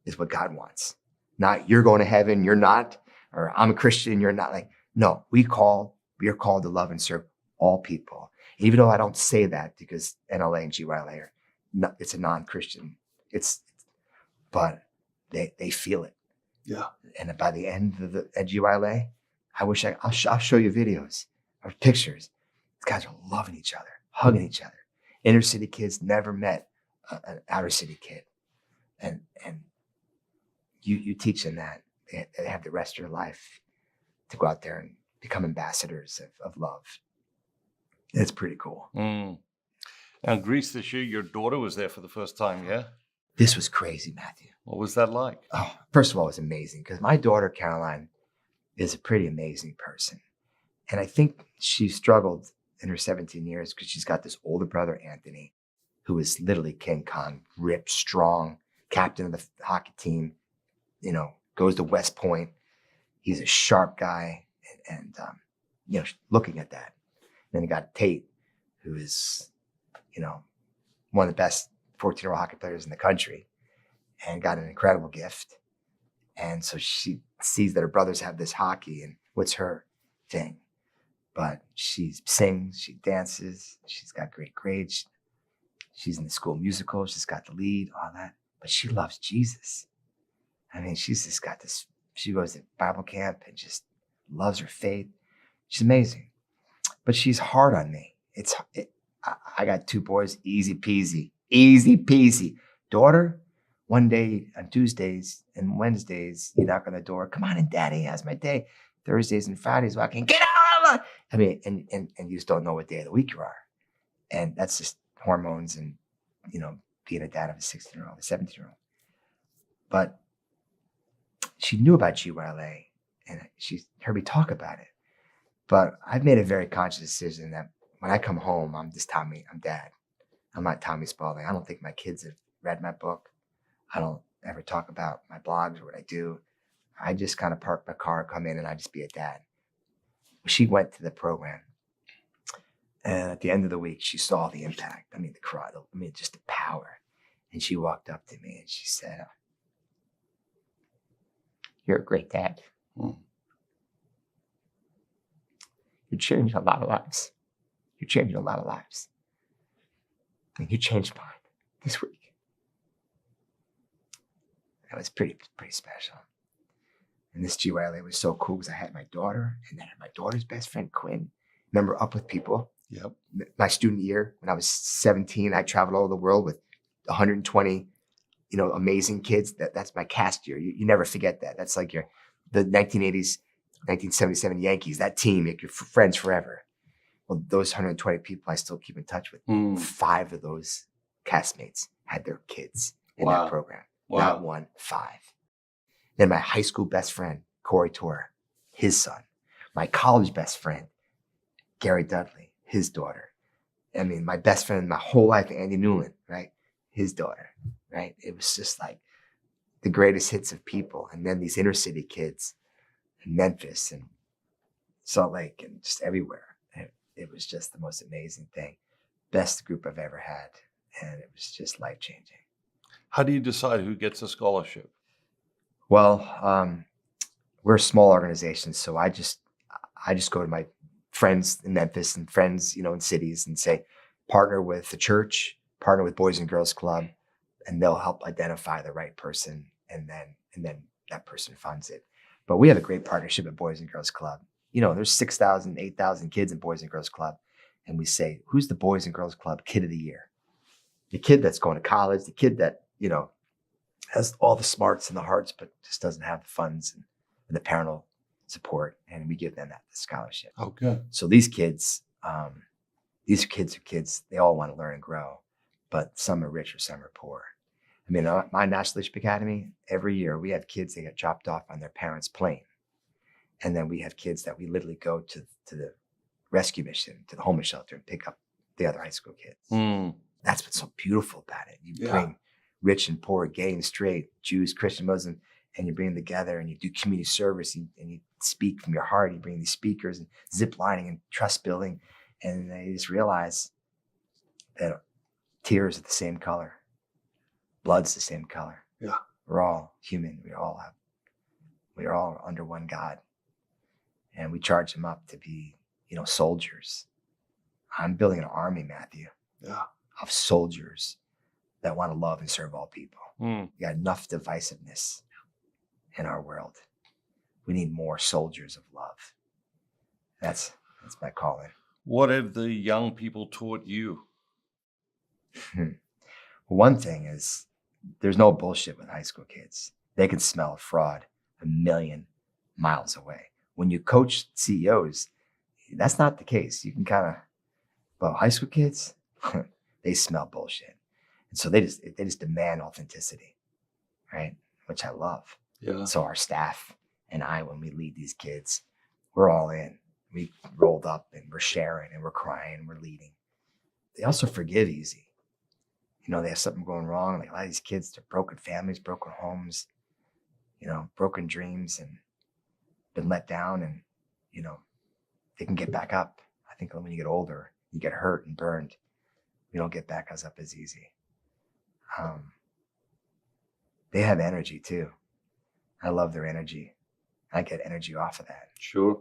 is what God wants. Not you're going to heaven, you're not, or I'm a Christian, you're not. Like, no, we are called to love and serve all people. Even though I don't say that because NLA and GYLA are not, it's a non-Christian. But they feel it. Yeah. And by the end of at GYLA, I'll show you videos or pictures. These guys are loving each other, hugging each other. Inner city kids never met an outer city kid. And you teach them that. They have the rest of their life to go out there and become ambassadors of love. It's pretty cool. Mm. Now, Greece this year, your daughter was there for the first time, yeah? This was crazy, Matthew. What was that like? Oh, first of all, it was amazing because my daughter, Caroline, is a pretty amazing person. And I think she struggled in her 17 years because she's got this older brother, Anthony, who is literally King Kong, ripped, strong, captain of the hockey team, goes to West Point. He's a sharp guy. And looking at that. Then you got Tate, who is, one of the best 14-year-old hockey players in the country and got an incredible gift. And so she sees that her brothers have this hockey and what's her thing? But she sings, she dances, she's got great grades. She's in the school musical, she's got the lead, all that. But she loves Jesus. I mean, she's just got this, she goes to Bible camp and just loves her faith. She's amazing. But she's hard on me. I got 2 boys, easy peasy. Daughter, one day on Tuesdays and Wednesdays, you knock on the door. Come on in, Daddy. How's my day? Thursdays and Fridays, walking. Get out! I mean, and you just don't know what day of the week you are, and that's just hormones and being a dad of a 16-year-old, a 17-year-old. But she knew about GYLA, and she heard me talk about it. But I've made a very conscious decision that when I come home, I'm just Tommy. I'm Dad. I'm not Tommy Spaulding. I don't think my kids have read my book. I don't ever talk about my blogs or what I do. I just kind of park my car, come in, and I just be a dad. She went to the program. And at the end of the week, she saw the impact. I mean, the crowd, just the power. And she walked up to me and she said, "You're a great dad. You're changing a lot of lives. You're changing a lot of lives. And you changed mine this week." That was pretty special. And this GYLA was so cool because I had my daughter and then I had my daughter's best friend, Quinn. Remember Up With People? Yep. My student year, when I was 17, I traveled all over the world with 120, amazing kids. That's my cast year. You never forget that. That's like the 1980s, 1977 Yankees, that team, make your friends forever. Well, those 120 people I still keep in touch with. 5 of those castmates had their kids in that program. Wow. Not 1, 5. Then my high school best friend, Corey Torr, his son. My college best friend, Gary Dudley, his daughter. I mean, my best friend my whole life, Andy Newland, right? His daughter, right? It was just like the greatest hits of people. And then these inner city kids in Memphis and Salt Lake and just everywhere. It was just the most amazing thing. Best group I've ever had. And it was just life-changing. How do you decide who gets a scholarship? Well, we're a small organization, so I just go to my friends in Memphis and friends, in cities and say, partner with the church, partner with Boys and Girls Club, and they'll help identify the right person, and then that person funds it. But we have a great partnership at Boys and Girls Club. There's 6,000, 8,000 kids in Boys and Girls Club, and we say, who's the Boys and Girls Club Kid of the Year? The kid that's going to college, the kid that has all the smarts and the hearts, but just doesn't have the funds and the parental support, and we give them that scholarship. Okay. So these kids are kids. They all want to learn and grow, but some are rich or some are poor. I mean, my National Leadership Academy, every year we have kids that get dropped off on their parents' plane, and then we have kids that we literally go to the rescue mission, to the homeless shelter, and pick up the other high school kids. That's what's so beautiful about it. You bring rich and poor, gay and straight, Jews, Christian, Muslim, and you bring them together and you do community service and you speak from your heart. You bring these speakers and zip lining and trust building. And they just realize that tears are the same color. Blood's the same color. Yeah. We're all human. We are all under one God. And we charge them up to be, soldiers. I'm building an army, Matthew, of soldiers that want to love and serve all people. We got enough divisiveness in our world. We need more soldiers of love. That's my calling. What have the young people taught you? One thing is there's no bullshit with high school kids. They can smell a fraud a million miles away. When you coach CEOs, that's not the case. You can but high school kids, they smell bullshit. And so they just demand authenticity, right? Which I love. Yeah. So our staff and I, when we lead these kids, we're all in. We rolled up and we're sharing and we're crying and we're leading. They also forgive easy. They have something going wrong. Like a lot of these kids, they're broken families, broken homes, broken dreams and been let down and, they can get back up. I think when you get older, you get hurt and burned. We don't get back up as easy. They have energy too. I love their energy. I get energy off of that. Sure.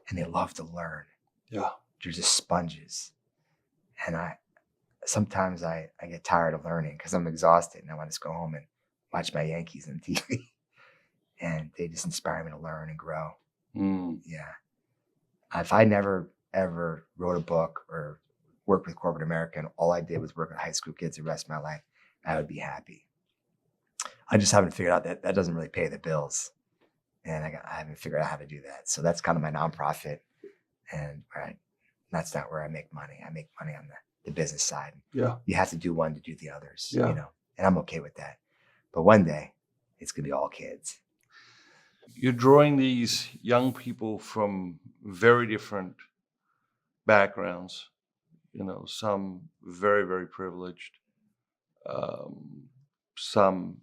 And they love to learn. Yeah. They're just sponges. And sometimes I get tired of learning because I'm exhausted and I want to just go home and watch my Yankees on TV. And they just inspire me to learn and grow. Yeah. If I never, ever wrote a book or worked with corporate America and all I did was work with high school kids the rest of my life, I would be happy. I just haven't figured out that doesn't really pay the bills. And I haven't figured out how to do that. So that's kind of my nonprofit. And that's not where I make money. I make money on the business side. Yeah. You have to do one to do the others, Yeah. and I'm okay with that. But one day it's going to be all kids. You're drawing these young people from very different backgrounds, some very, very privileged. Some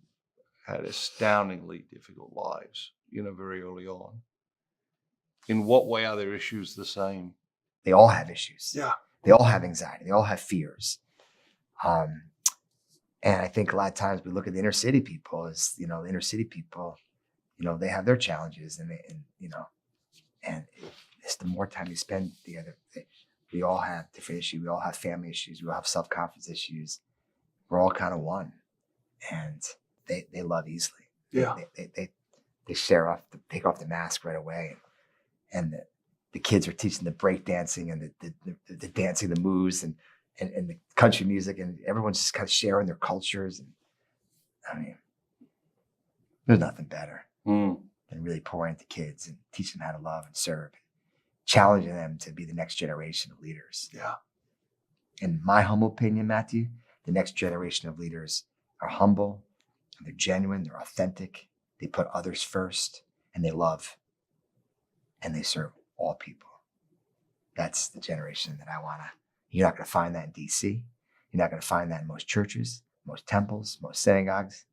had astoundingly difficult lives, very early on. In what way are their issues the same? They all have issues. Yeah. They all have anxiety. They all have fears. And I think a lot of times we look at the inner city people as, the inner city people, they have their challenges and it's the more time you spend together, we all have different issues. We all have family issues. We all have self-confidence issues. We're all kind of one, and they love easily. Yeah. They take off the mask right away. And the kids are teaching the break dancing and the dancing, the moves and the country music, and everyone's just kind of sharing their cultures. And I mean, there's nothing better than really pouring into kids and teaching them how to love and serve, challenging them to be the next generation of leaders. Yeah. In my humble opinion, Matthew, the next generation of leaders are humble, and they're genuine, they're authentic, they put others first, and they love, and they serve all people. That's the generation that I want to. You're not going to find that in DC. You're not going to find that in most churches, most temples, most synagogues.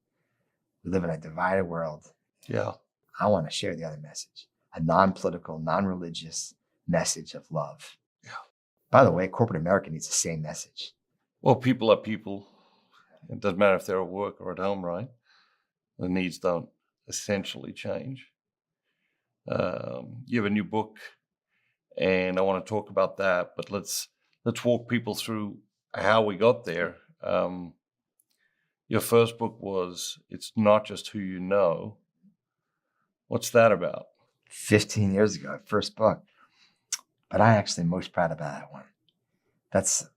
We live in a divided world. Yeah. I want to share the other message, a non-political, non-religious message of love. Yeah. By the way, corporate America needs the same message. Well, people are people. It doesn't matter if they're at work or at home, right? The needs don't essentially change. You have a new book, and I want to talk about that, but let's walk people through how we got there. Your first book was It's Not Just Who You Know. What's that about? 15 years ago, first book. But I actually am most proud about that one. That's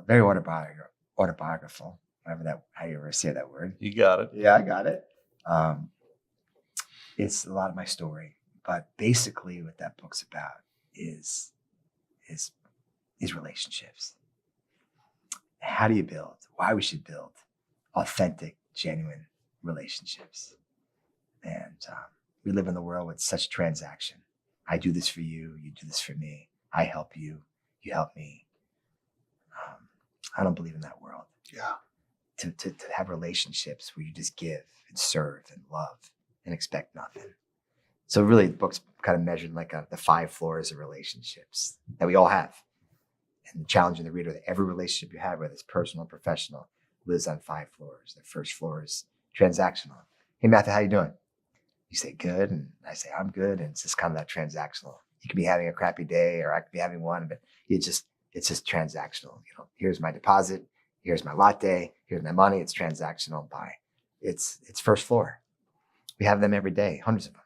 very autobiographical, how you ever say that word. You got it. Yeah, I got it. It's a lot of my story, but basically what that book's about is relationships. How do you build? Why we should build authentic, genuine relationships. And we live in the world with such transaction. I do this for you, you do this for me. I help you, you help me. I don't believe in that world. Yeah. To have relationships where you just give and serve and love and expect nothing. So really, the book's kind of measured like the 5 floors of relationships that we all have. And challenging the reader that every relationship you have, whether it's personal or professional, lives on 5 floors. The first floor is transactional. Hey, Matthew, how you doing? You say, good. And I say, I'm good. And it's just kind of that transactional. You could be having a crappy day or I could be having one, but it's just transactional. Here's my deposit. Here's my latte. Here's my money. It's transactional. Bye. It's first floor. We have them every day, hundreds of them,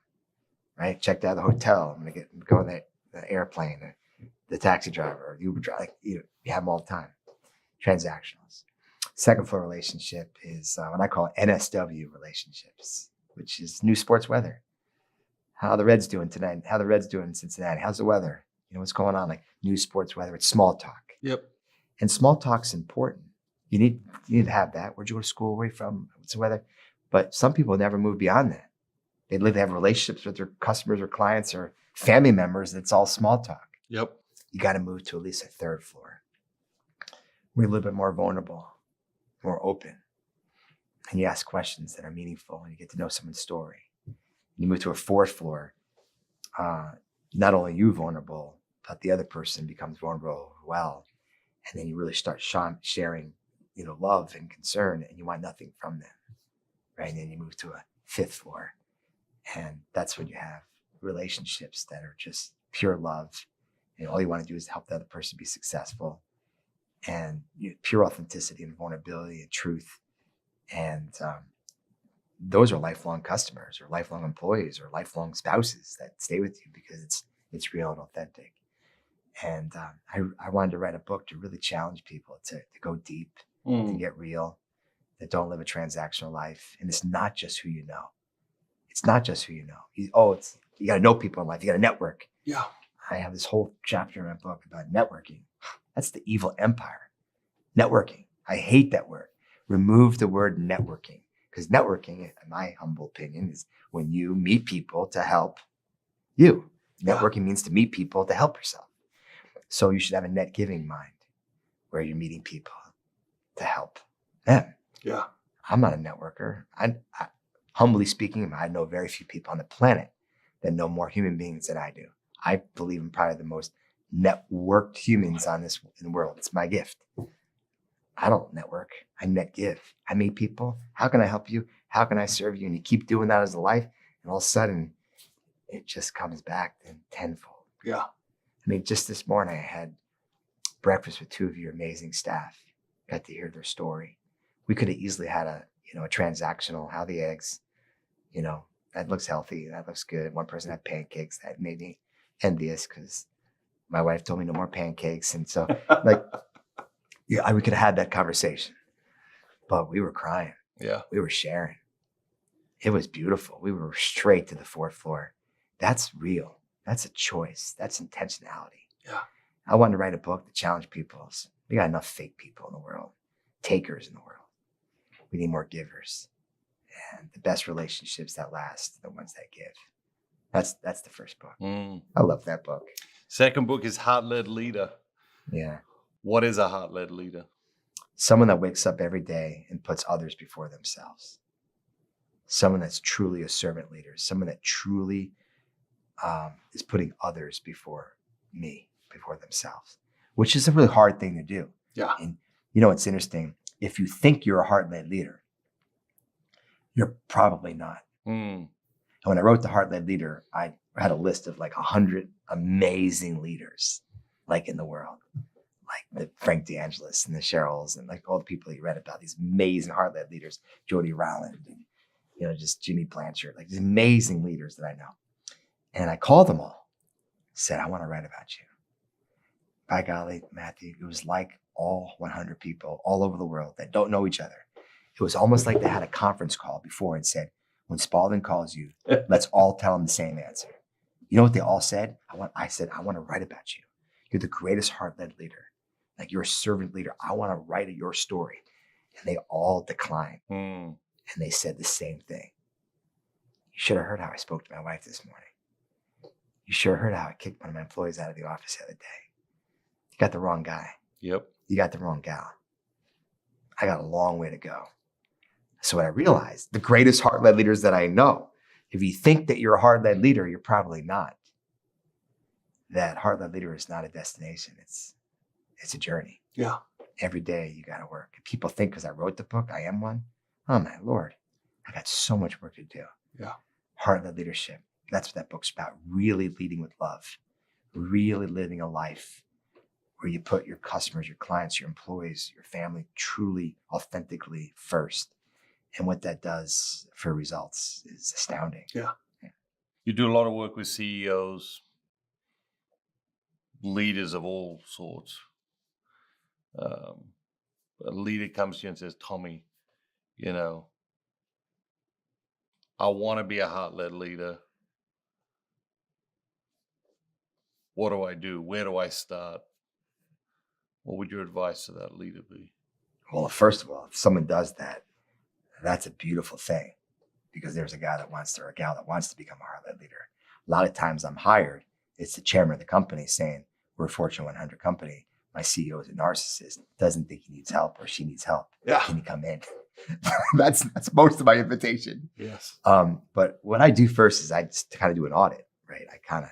right? Checked out of the hotel. I'm going to go on the airplane, the taxi driver, or the Uber driver. Like, you have them all the time. Transactionals. Second floor relationship is what I call NSW relationships, which is new sports weather. How the Reds doing tonight? How the Reds doing in Cincinnati? How's the weather? What's going on? Like new sports weather. It's small talk. Yep. And small talk's important. You need to have that. Where'd you go to school? Where are you from? What's the weather? But some people never move beyond that. They have relationships with their customers or clients or family members. That's all small talk. Yep. You got to move to at least a third floor. We're a little bit more vulnerable, more open. And you ask questions that are meaningful and you get to know someone's story. You move to a fourth floor. Not only you vulnerable, but the other person becomes vulnerable as well. And then you really start sharing, love and concern, and you want nothing from them, right? And then you move to a fifth floor. And that's when you have relationships that are just pure love. And all you want to do is help the other person be successful. And pure authenticity and vulnerability and truth. And those are lifelong customers or lifelong employees or lifelong spouses that stay with you because it's real and authentic. And I wanted to write a book to really challenge people to go deep, to get real, that don't live a transactional life. And it's not just who you know. It's not just who you know. You got to know people in life. You got to network. Yeah. I have this whole chapter in my book about networking. That's the evil empire. Networking. I hate that word. Remove the word networking, because networking, in my humble opinion, is when you meet people to help you. Networking means to meet people to help yourself. So you should have a net giving mind where you're meeting people to help them. Yeah. I'm not a networker. I humbly speaking, I know very few people on the planet that know more human beings than I do. I believe I'm probably the most networked humans in the world. It's my gift. I don't network. I net give. I meet people. How can I help you? How can I serve you? And you keep doing that as a life, and all of a sudden, it just comes back in tenfold. Yeah. I mean, just this morning, I had breakfast with 2 of your amazing staff. Got to hear their story. We could have easily had a transactional, how the eggs, that looks healthy. That looks good. One person had pancakes. That made me envious because my wife told me no more pancakes. And so we could have had that conversation, but we were crying. Yeah. We were sharing. It was beautiful. We were straight to the 4th floor. That's real. That's a choice. That's intentionality. Yeah. I wanted to write a book to challenge people. We got enough fake people in the world, takers in the world. We need more givers. And the best relationships that last are the ones that give. That's the first book. I love that book. Second book is Heart-Led Leader. Yeah. What is a heart-led leader? Someone that wakes up every day and puts others before themselves. Someone that's truly a servant leader. Someone that truly is putting others before themselves, which is a really hard thing to do. Yeah. And it's interesting. If you think you're a heart-led leader, you're probably not. And when I wrote The Heart-Led Leader, I had a list of like 100 amazing leaders in the world. Like the Frank DeAngelis and the Cheryls and like all the people you read about, these amazing heart-led leaders, Jody Rowland, and just Jimmy Blanchard, like these amazing leaders that I know. And I called them all, said, I want to write about you. By golly, Matthew, it was like all 100 people all over the world that don't know each other. It was almost like they had a conference call before and said, when Spaulding calls you, let's all tell him the same answer. You know what they all said? I said, I want to write about you. You're the greatest heart-led leader. Like you're a servant leader. I want to write your story. And they all declined. And they said the same thing. You should have heard how I spoke to my wife this morning. You sure heard how I kicked one of my employees out of the office the other day. You got the wrong guy. Yep. You got the wrong gal. I got a long way to go. So what I realized, the greatest heart-led leaders that I know, If you think that you're a heart-led leader, you're probably not. That heart-led leader is not a destination. It's a journey. Yeah. Every day you got to work. People think because I wrote the book, I am one. Oh my Lord, I got so much work to do. Yeah. Heart-led leadership. That's what that book's about. Really leading with love. Really living a life where you put your customers, your clients, your employees, your family truly, authentically first. And what that does for results is astounding. Yeah. You do a lot of work with CEOs, leaders of all sorts. A leader comes to you and says, Tommy, you know, I want to be a heart-led leader. What do I do? Where do I start? What would your advice to that leader be? Well, first of all, if someone does that, that's a beautiful thing, because there's a guy that wants to, or a gal that wants to become a heart-led leader. A lot of times I'm hired, it's the chairman of the company saying, we're a Fortune 100 company. My CEO is a narcissist, doesn't think he needs help or she needs help. Yeah. Can you come in? That's most of my invitation. Yes. But what I do first is I just kind of do an audit, right? I kind of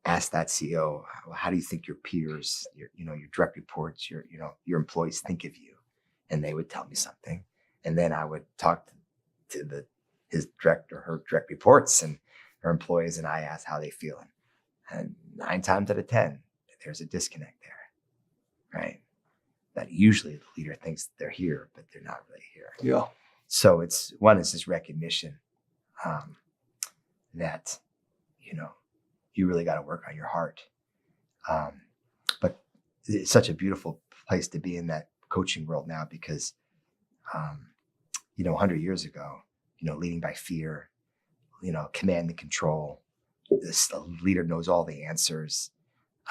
ask that CEO, how do you think your peers, your direct reports, your employees think of you? And they would tell me something. And then I would talk to his direct or her direct reports and her employees, and I ask how they feeling. And 9 times out of 10, there's a disconnect there, right? That usually the leader thinks they're here, but they're not really here. Yeah. So it's this recognition that, you really got to work on your heart. But it's such a beautiful place to be in that coaching world now, because, 100 years ago, leading by fear, command and control. A leader knows all the answers.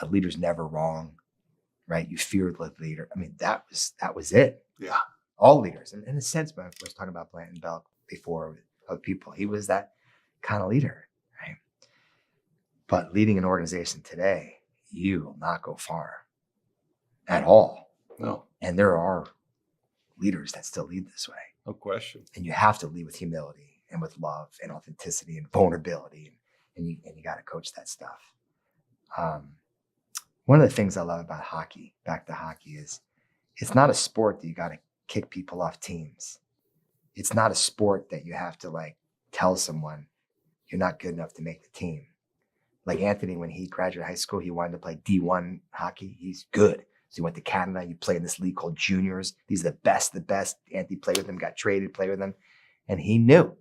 A leader's never wrong, right? You fear the leader. I mean, that was it. Yeah. All leaders. And in a sense, when I was talking about Blanton Belk before with other people, he was that kind of leader, right? But leading an organization today, you will not go far at all. No. And there are leaders that still lead this way. No question. And you have to lead with humility and with love and authenticity and vulnerability. And you got to coach that stuff. One of the things I love about hockey, back to hockey, is it's not a sport that you got to kick people off teams. It's not a sport that you have to tell someone you're not good enough to make the team. Like Anthony, when he graduated high school, he wanted to play D1 hockey. He's good. So he went to Canada. You play in this league called juniors. These are the best. Anthony played with them, got traded, played with them. And he knew.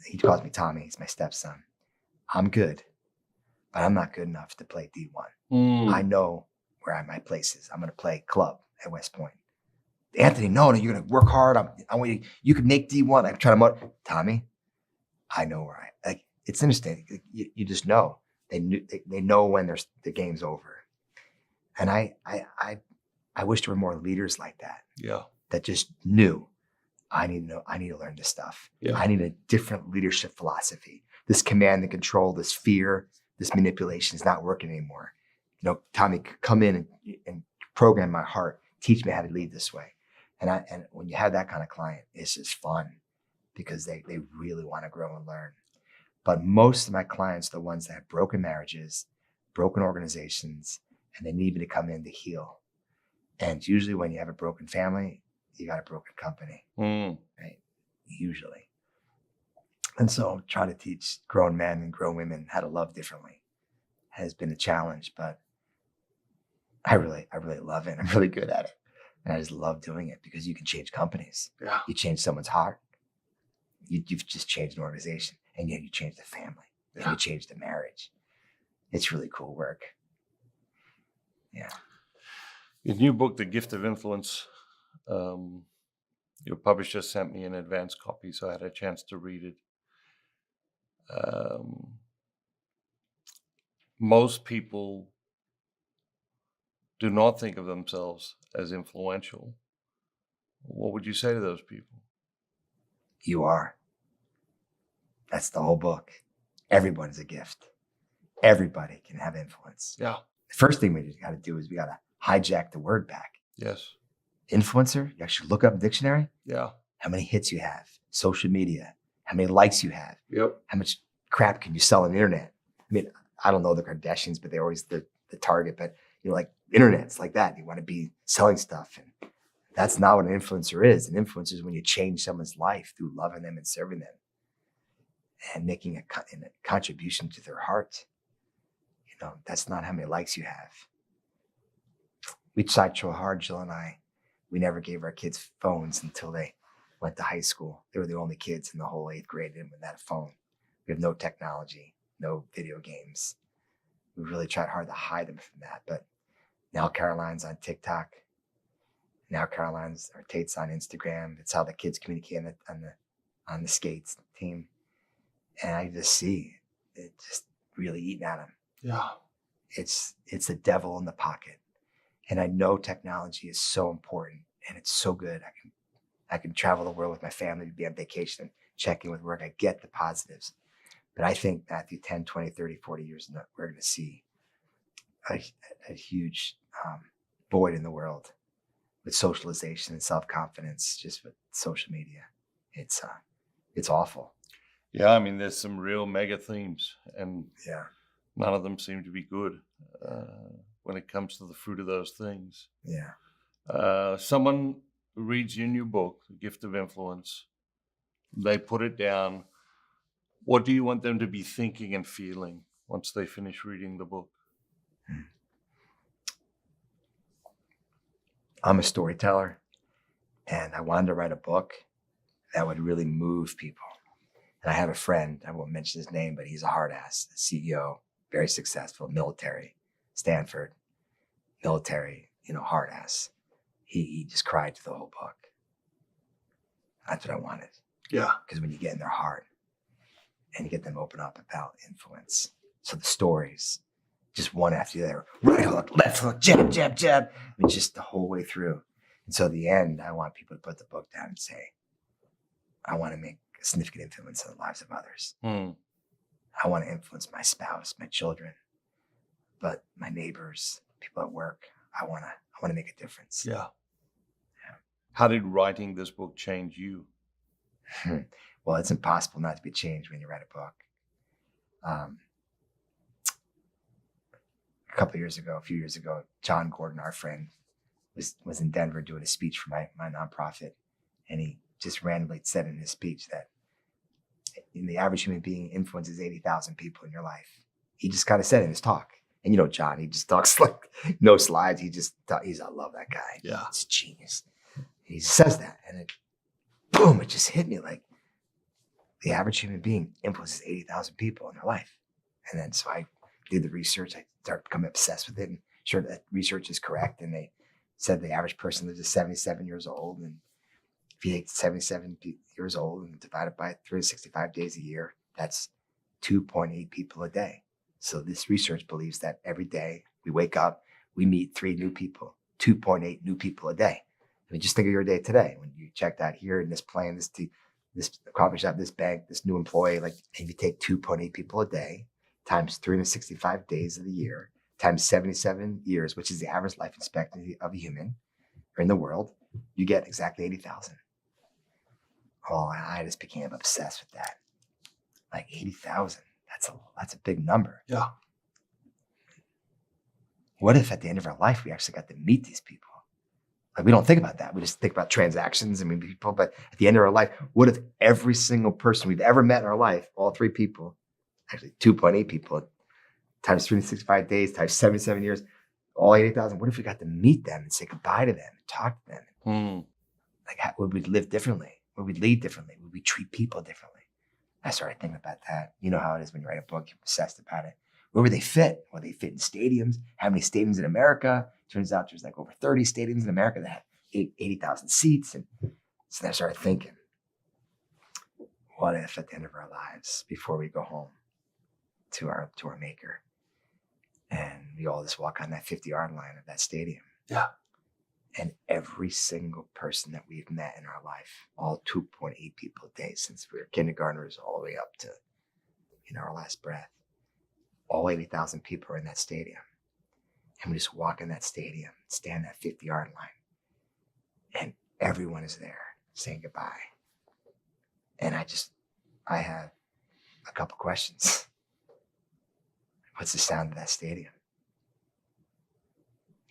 He calls me Tommy. He's my stepson. I'm good, but I'm not good enough to play D1. I know where my place is. I'm going to play club at West Point. Anthony, no, you're going to work hard. I want you can make D1. I'm trying to Tommy, I know where it's interesting. You just know. They know when the game's over. And I wish there were more leaders like that. Yeah. That just knew, I need to learn this stuff. Yeah. I need a different leadership philosophy. This command and control, this fear, this manipulation is not working anymore. Tommy, come in and program my heart, teach me how to lead this way. And when you have that kind of client, it's just fun, because they really want to grow and learn. But most of my clients, the ones that have broken marriages, broken organizations, and they need me to come in to heal. And usually when you have a broken family, you got a broken company, right? Usually. And so trying to teach grown men and grown women how to love differently has been a challenge, but I really love it. I'm really good at it. And I just love doing it, because you can change companies. Yeah. You change someone's heart. You've just changed an organization, and yet you change the family. Yeah. And you change the marriage. It's really cool work. Yeah. Your new book, The Gift of Influence, your publisher sent me an advance copy, so I had a chance to read it. Most people do not think of themselves as influential. What would you say to those people? You are. That's the whole book. Everyone is a gift. Everybody can have influence. Yeah. The first thing we got to do is we got to hijack the word back. Yes. Influencer, you actually look up in the dictionary. Yeah. How many hits you have, social media, how many likes you have, Yep. how much crap can you sell on the internet. I mean, I don't know the Kardashians, but they're always the target. But like internet's like that. You want to be selling stuff, and that's not what an influencer is. An influencer is when you change someone's life through loving them and serving them, and making a contribution to their heart. That's not how many likes you have. We tried so hard, Jill and I. We never gave our kids phones until they went to high school. They were the only kids in the whole 8th grade without a phone. We have no technology, no video games. We really tried hard to hide them from that. But now Caroline's on TikTok. Now Caroline's or Tate's on Instagram. It's how the kids communicate on the skates team. And I just see it just really eating at them. Yeah. It's the devil in the pocket. And I know technology is so important and it's so good. I can travel the world with my family, be on vacation, check in with work. I get the positives. But I think, Matthew, 10, 20, 30, 40 years, we're going to see a huge void in the world with socialization and self-confidence, just with social media. It's awful. Yeah, I mean, there's some real mega themes, and Yeah. none of them seem to be good when it comes to the fruit of those things. Yeah. Someone reads your new book, The Gift of Influence. They put it down. What do you want them to be thinking and feeling once they finish reading the book? I'm a storyteller, and I wanted to write a book that would really move people. And I have a friend, I won't mention his name, but he's a hard ass, CEO, very successful, military, Stanford, military, hard ass. He just cried through the whole book. That's what I wanted. Yeah. Because when you get in their heart and you get them open up about influence. So the stories, just one after the other, right hook, left hook, jab, jab, jab. I mean, just the whole way through. And so at the end, I want people to put the book down and say, I want to make a significant influence on the lives of others. I want to influence my spouse, my children, but my neighbors, people at work. I want to make a difference. Yeah. How did writing this book change you? Well, it's impossible not to be changed when you write a book. A few years ago, John Gordon, our friend, was in Denver doing a speech for my nonprofit. And he just randomly said in his speech that the average human being influences 80,000 people in your life. He just kind of said it in his talk. And John, he just talks like no slides. I love that guy. Yeah. It's genius. He says that, and it just hit me like the average human being influences 80,000 people in their life. And then so I did the research. I started becoming obsessed with it, and sure that research is correct. And they said the average person lives to 77 years old. And if you take 77 years old and divide it by 365 days a year, that's 2.8 people a day. So this research believes that every day we wake up, we meet 3 new people, 2.8 new people a day. I mean, just think of your day today when you checked out here in this plane, this coffee shop, this bank, this new employee. And if you take 2.8 people a day times 365 days of the year times 77 years, which is the average life expectancy of a human or in the world, you get exactly 80,000. Oh, I just became obsessed with that. Like 80,000. That's a big number. Yeah. What if at the end of our life we actually got to meet these people? Like, we don't think about that. We just think about transactions and people. But at the end of our life, what if every single person we've ever met in our life, all 3 people, actually 2.8 people, times 365 days, times 77 years, all 80,000, what if we got to meet them and say goodbye to them and talk to them? Like, would we live differently? Would we lead differently? Would we treat people differently? I started thinking about that. You know how it is when you write a book, you're obsessed about it. Where would they fit? Would they fit in stadiums? How many stadiums in America? Turns out there's like over 30 stadiums in America that have 80,000 seats. And so then I started thinking, what if at the end of our lives, before we go home to our maker, and we all just walk on that 50-yard line of that stadium. Yeah. And every single person that we've met in our life, all 2.8 people a day since we were kindergartners all the way up to our last breath, all 80,000 people are in that stadium. And we just walk in that stadium, stand that 50-yard line, and everyone is there saying goodbye. And I I have a couple questions. What's the sound of that stadium?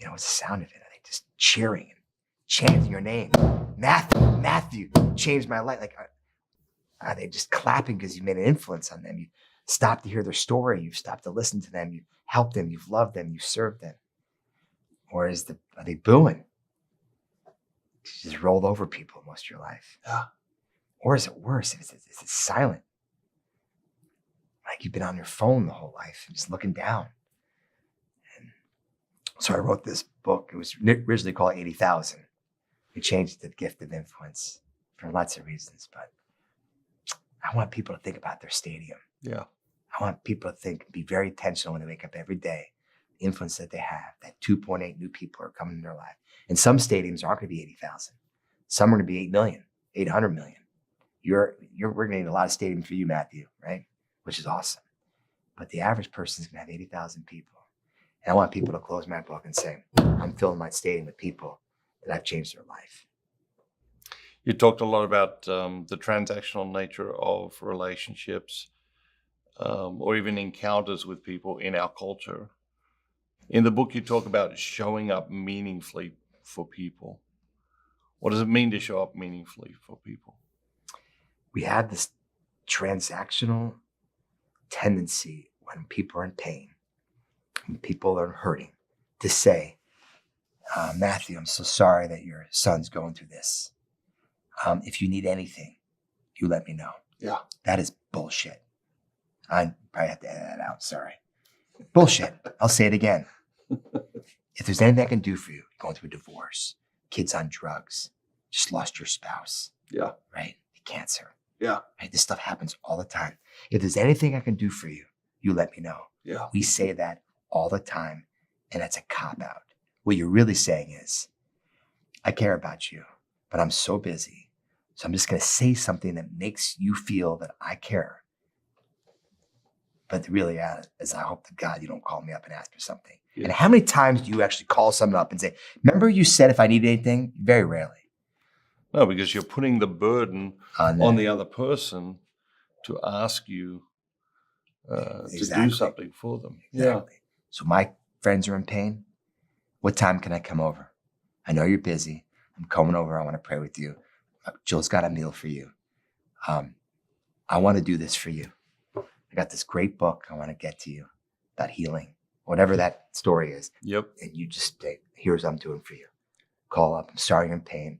What's the sound of it? Are they just cheering and chanting your name? Matthew changed my life. Like, are they just clapping because you made an influence on them? You stopped to hear their story. You've stopped to listen to them. You helped them. You've loved them. You've served them. Or are they booing? You just rolled over people most of your life. Yeah. Or is it worse? Is it silent? Like you've been on your phone the whole life and just looking down. And so I wrote this book. It was originally called 80,000. We changed it to The Gift of Influence for lots of reasons, but I want people to think about their stadium. Yeah. I want people to be very intentional when they wake up every day, the influence that they have, that 2.8 new people are coming in their life. And some stadiums aren't going to be 80,000. Some are going to be 8 million, 800 million. We're going to need a lot of stadiums for you, Matthew, right? Which is awesome. But the average person is going to have 80,000 people. And I want people to close my book and say, I'm filling my stadium with people that I've changed their life. You talked a lot about the transactional nature of relationships or even encounters with people in our culture. In the book, you talk about showing up meaningfully for people. What does it mean to show up meaningfully for people? We have this transactional tendency when people are in pain, when people are hurting, to say, Matthew, I'm so sorry that your son's going through this. If you need anything, you let me know. Yeah. That is bullshit. I probably have to edit that out. Sorry. Bullshit. I'll say it again. If there's anything I can do for you, going through a divorce, kids on drugs, just lost your spouse. Yeah. Right? Cancer. Yeah. Right? This stuff happens all the time. If there's anything I can do for you, you let me know. Yeah. We say that all the time, and that's a cop-out. What you're really saying is, I care about you, but I'm so busy. So I'm just going to say something that makes you feel that I care. But the reality is, I hope to God you don't call me up and ask for something. Yeah. And how many times do you actually call someone up and say, remember you said if I need anything? Very rarely. No, because you're putting the burden on the other person to ask you to do something for them. Exactly. Yeah. So my friends are in pain. What time can I come over? I know you're busy. I'm coming over. I want to pray with you. Jill's got a meal for you. I want to do this for you. I got this great book I want to get to you about healing, whatever that story is. Yep. And you just say, here's what I'm doing for you. Call up. I'm sorry you're in pain.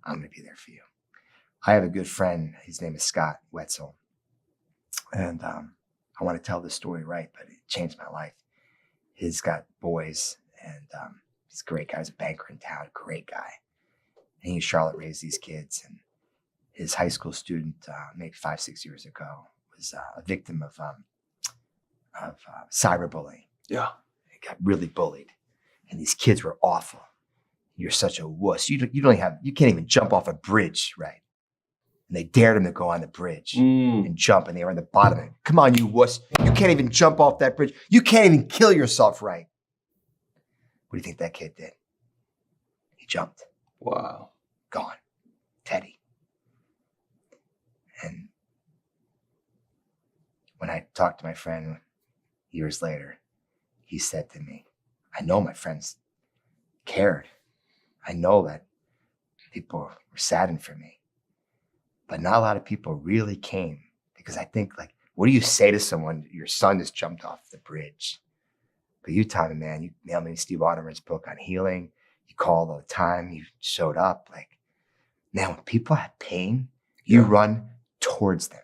I'm going to be there for you. I have a good friend. His name is Scott Wetzel. And I want to tell this story right, but it changed my life. He's got boys, and he's a great guy. He's a banker in town, great guy. And he in Charlotte raised these kids. And his high school student, maybe 5-6 years ago, was a victim of cyberbullying. Yeah. He got really bullied. And these kids were awful. You're such a wuss. You can't even jump off a bridge, right? And they dared him to go on the bridge and jump, and they were on the bottom of it. Come on, you wuss. You can't even jump off that bridge. You can't even kill yourself right. What do you think that kid did? He jumped. Wow. Gone. Teddy. And when I talked to my friend years later, he said to me, I know my friends cared. I know that people were saddened for me, but not a lot of people really came, because I think, like, what do you say to someone, your son just jumped off the bridge? But you, Tommy, man, you mailed me Steve Otterman's book on healing. You called all the time. You showed up. Like, man, when people have pain, you run towards them.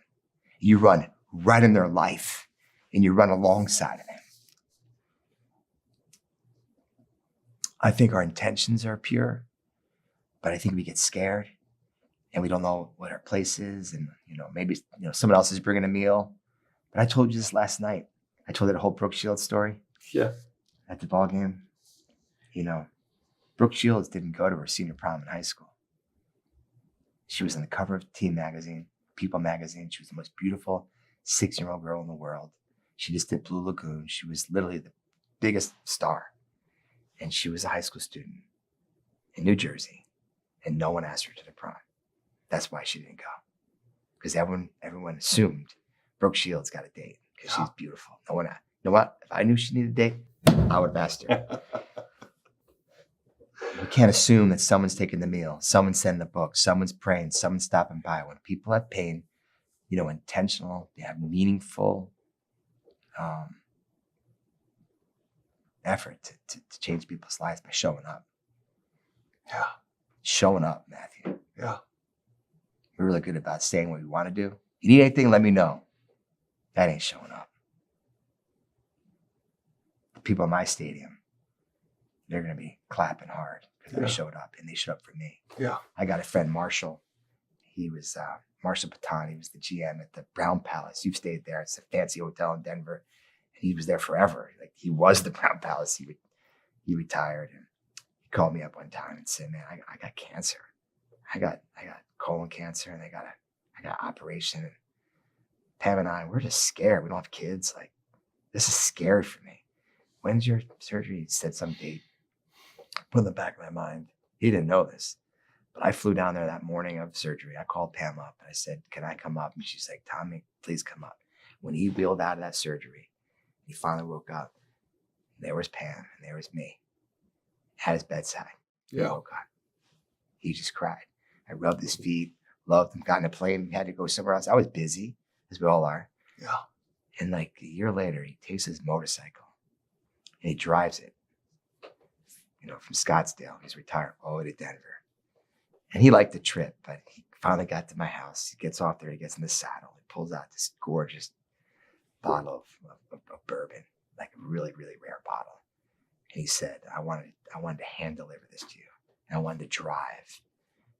You run right in their life, and you run alongside of them. I think our intentions are pure, but I think we get scared and we don't know what our place is. And, maybe, someone else is bringing a meal. But I told you this last night. I told you the whole Brooke Shields story. Yeah. At the ball game. Brooke Shields didn't go to her senior prom in high school. She was on the cover of Teen Magazine, People Magazine. She was the most beautiful 6-year-old girl in the world. She just did Blue Lagoon. She was literally the biggest star. And she was a high school student in New Jersey. And no one asked her to the prom. That's why she didn't go. because everyone assumed Brooke Shields got a date because Yeah. she's beautiful. No one, you know what? If I knew she needed a date, I would have asked her. We can't assume that someone's taking the meal, someone's sending a book, someone's praying, someone's stopping by. When people have pain, intentional, they have meaningful effort to change people's lives by showing up. Yeah. Showing up, Matthew. Yeah. We're really good about saying what we want to do. You need anything, let me know. That ain't showing up. The people in my stadium, they're going to be clapping hard because I showed up, and they showed up for me. Yeah. I got a friend, Marshall. He was Marshall Patan. He was the GM at the Brown Palace. You've stayed there. It's a fancy hotel in Denver. And he was there forever. Like, he was the Brown Palace. He retired, and he called me up one time and said, "Man, I got cancer. I got colon cancer, and I got an operation." And Pam and I, we're just scared. We don't have kids. Like, this is scary for me. When's your surgery? He said some date. Put in the back of my mind. He didn't know this. But I flew down there that morning of surgery. I called Pam up and I said, "Can I come up?" And she's like, "Tommy, please come up." When he wheeled out of that surgery, he finally woke up. There was Pam and there was me at his bedside. He woke up. He just cried. I rubbed his feet, loved him, got in a plane, had to go somewhere else. I was busy, as we all are. Yeah. And like a year later, he takes his motorcycle and he drives it, from Scottsdale. He's retired all the way to Denver. And he liked the trip, but he finally got to my house. He gets off there, he gets in the saddle, he pulls out this gorgeous bottle of bourbon, like a really, really rare bottle. And he said, I wanted to hand deliver this to you. And I wanted to drive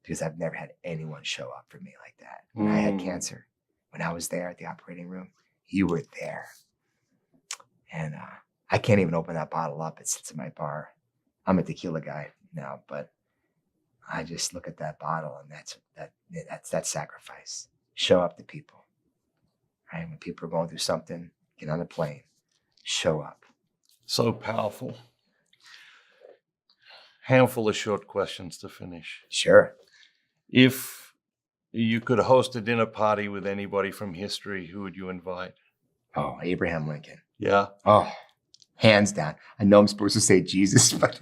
because I've never had anyone show up for me like that. When I had cancer, when I was there at the operating room, you were there. And I can't even open that bottle up. It sits in my bar. I'm a tequila guy now, but I just look at that bottle, and that's that sacrifice. Show up to people, right? When people are going through something, get on a plane, show up. So powerful. Handful of short questions to finish. Sure. If you could host a dinner party with anybody from history, who would you invite? Oh, Abraham Lincoln. Yeah. Oh, hands down. I know I'm supposed to say Jesus, but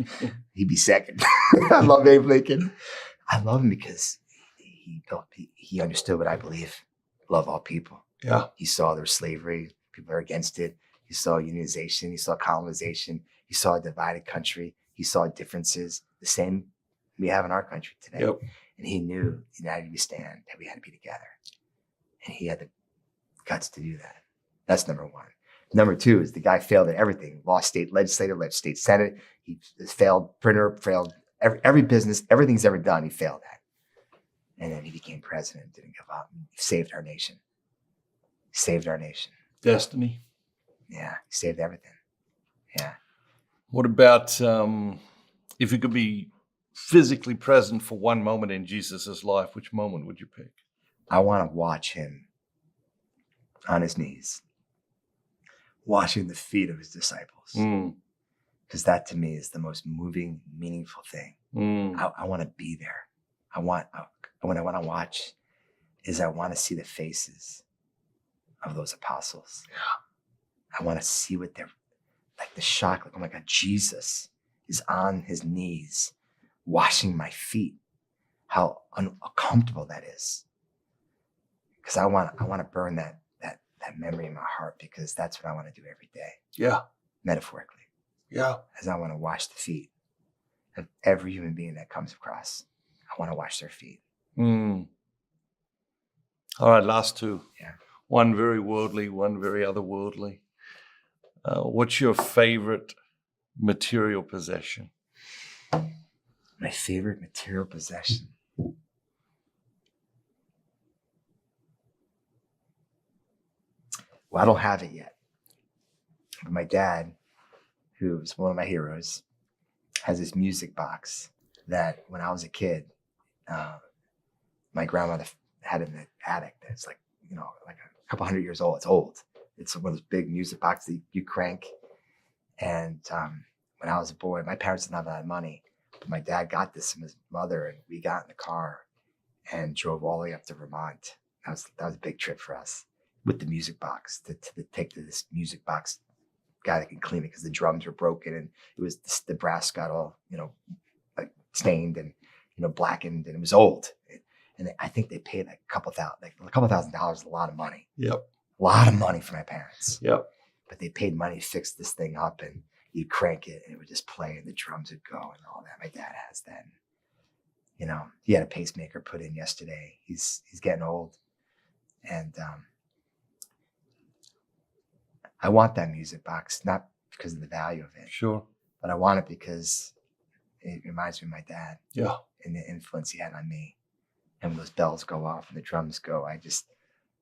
he'd be second. I love Abe Lincoln. I love him because he understood what I believe. Love all people. Yeah. He saw there's slavery. People are against it. He saw unionization. He saw colonization. He saw a divided country. He saw differences, the same we have in our country today. Yep. And he knew, united we stand, that we had to be together. And he had the guts to do that. That's number one. Number two is the guy failed at everything. Lost state legislature, left state senate. He failed printer, failed every business, everything he's ever done, he failed at. And then he became president, didn't give up. He saved our nation. He saved our nation. Destiny. Yeah, he saved everything. Yeah. What about if you could be physically present for one moment in Jesus's life, which moment would you pick? I want to watch him on his knees, washing the feet of his disciples. Because that to me is the most moving, meaningful thing. I want to be there. What I want to watch is I want to see the faces of those apostles. Yeah. I want to see what they're like, the shock, like, oh my God, Jesus is on his knees washing my feet. How uncomfortable that is. Because I want to burn that memory in my heart, because that's what I want to do every day. Yeah. Metaphorically. Yeah. As I want to wash the feet of every human being that comes across. I want to wash their feet. All right, last two. Yeah. One very worldly, one very otherworldly. What's your favorite material possession? My favorite material possession. Well, I don't have it yet. But my dad, who's one of my heroes, has this music box that when I was a kid, my grandmother had in the attic. That's like a couple 100 years old. It's old. It's one of those big music boxes that you crank. And when I was a boy, my parents didn't have a lot of money. But my dad got this from his mother, and we got in the car and drove all the way up to Vermont that was a big trip for us with the music box to take to this music box guy that can clean it because the drums were broken and it was the brass got all, like stained and, blackened, and it was old. And I think they paid like a couple $1,000 is a lot of money. Yep. A lot of money for my parents. Yep. But they paid money to fix this thing up, and you'd crank it and it would just play and the drums would go and all that. My dad has that. He had a pacemaker put in yesterday. He's getting old. And I want that music box, not because of the value of it, Sure. but I want it because it reminds me of my dad. Yeah. And the influence he had on me. And when those bells go off and the drums go, I just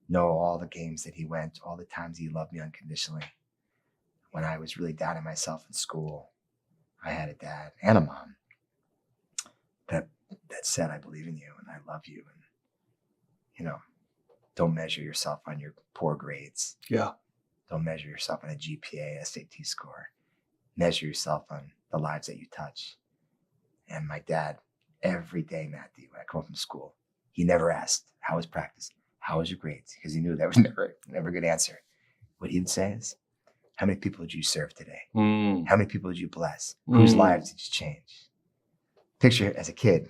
know all the games that he went, all the times he loved me unconditionally. When I was really down on myself in school, I had a dad and a mom that said, I believe in you and I love you. And, don't measure yourself on your poor grades. Yeah. Don't measure yourself on a GPA, SAT score. Measure yourself on the lives that you touch. And my dad, every day, Matthew, when I come home from school, he never asked, how was practice? How was your grades? Because he knew that was never a good answer. What he would say is, how many people did you serve today? How many people did you bless? Whose lives did you change? Picture as a kid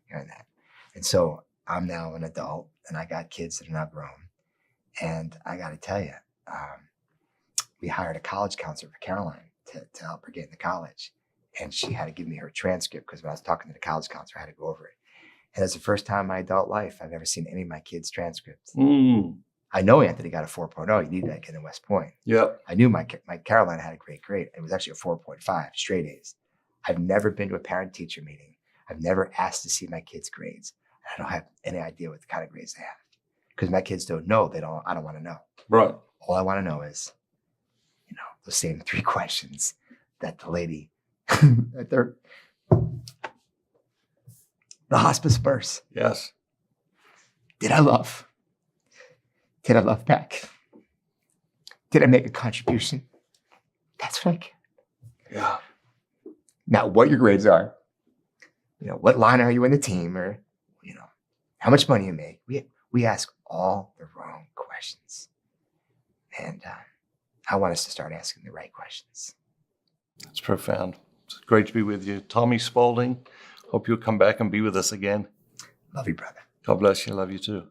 hearing that. And so I'm now an adult and I got kids that are now grown. And I got to tell you, we hired a college counselor for Caroline to help her get into college. And she had to give me her transcript because when I was talking to the college counselor, I had to go over it. And that's the first time in my adult life I've ever seen any of my kids' transcripts. I know Anthony got a 4.0. You need that kid in West Point. Yep. I knew my Caroline had a great grade. It was actually a 4.5, straight A's. I've never been to a parent-teacher meeting. I've never asked to see my kids' grades. I don't have any idea what the kind of grades they have because my kids don't know. I don't want to know. Right. All I want to know is, those same 3 questions that the lady the hospice nurse. Yes. Did I love? Did I love back? Did I make a contribution? That's what I care. Yeah. Now, what your grades are, what line are you in the team, or, how much money you make. We ask all the wrong questions. And I want us to start asking the right questions. It's profound. It's great to be with you. Tommy Spaulding, hope you'll come back and be with us again. Love you, brother. God bless you. Love you too.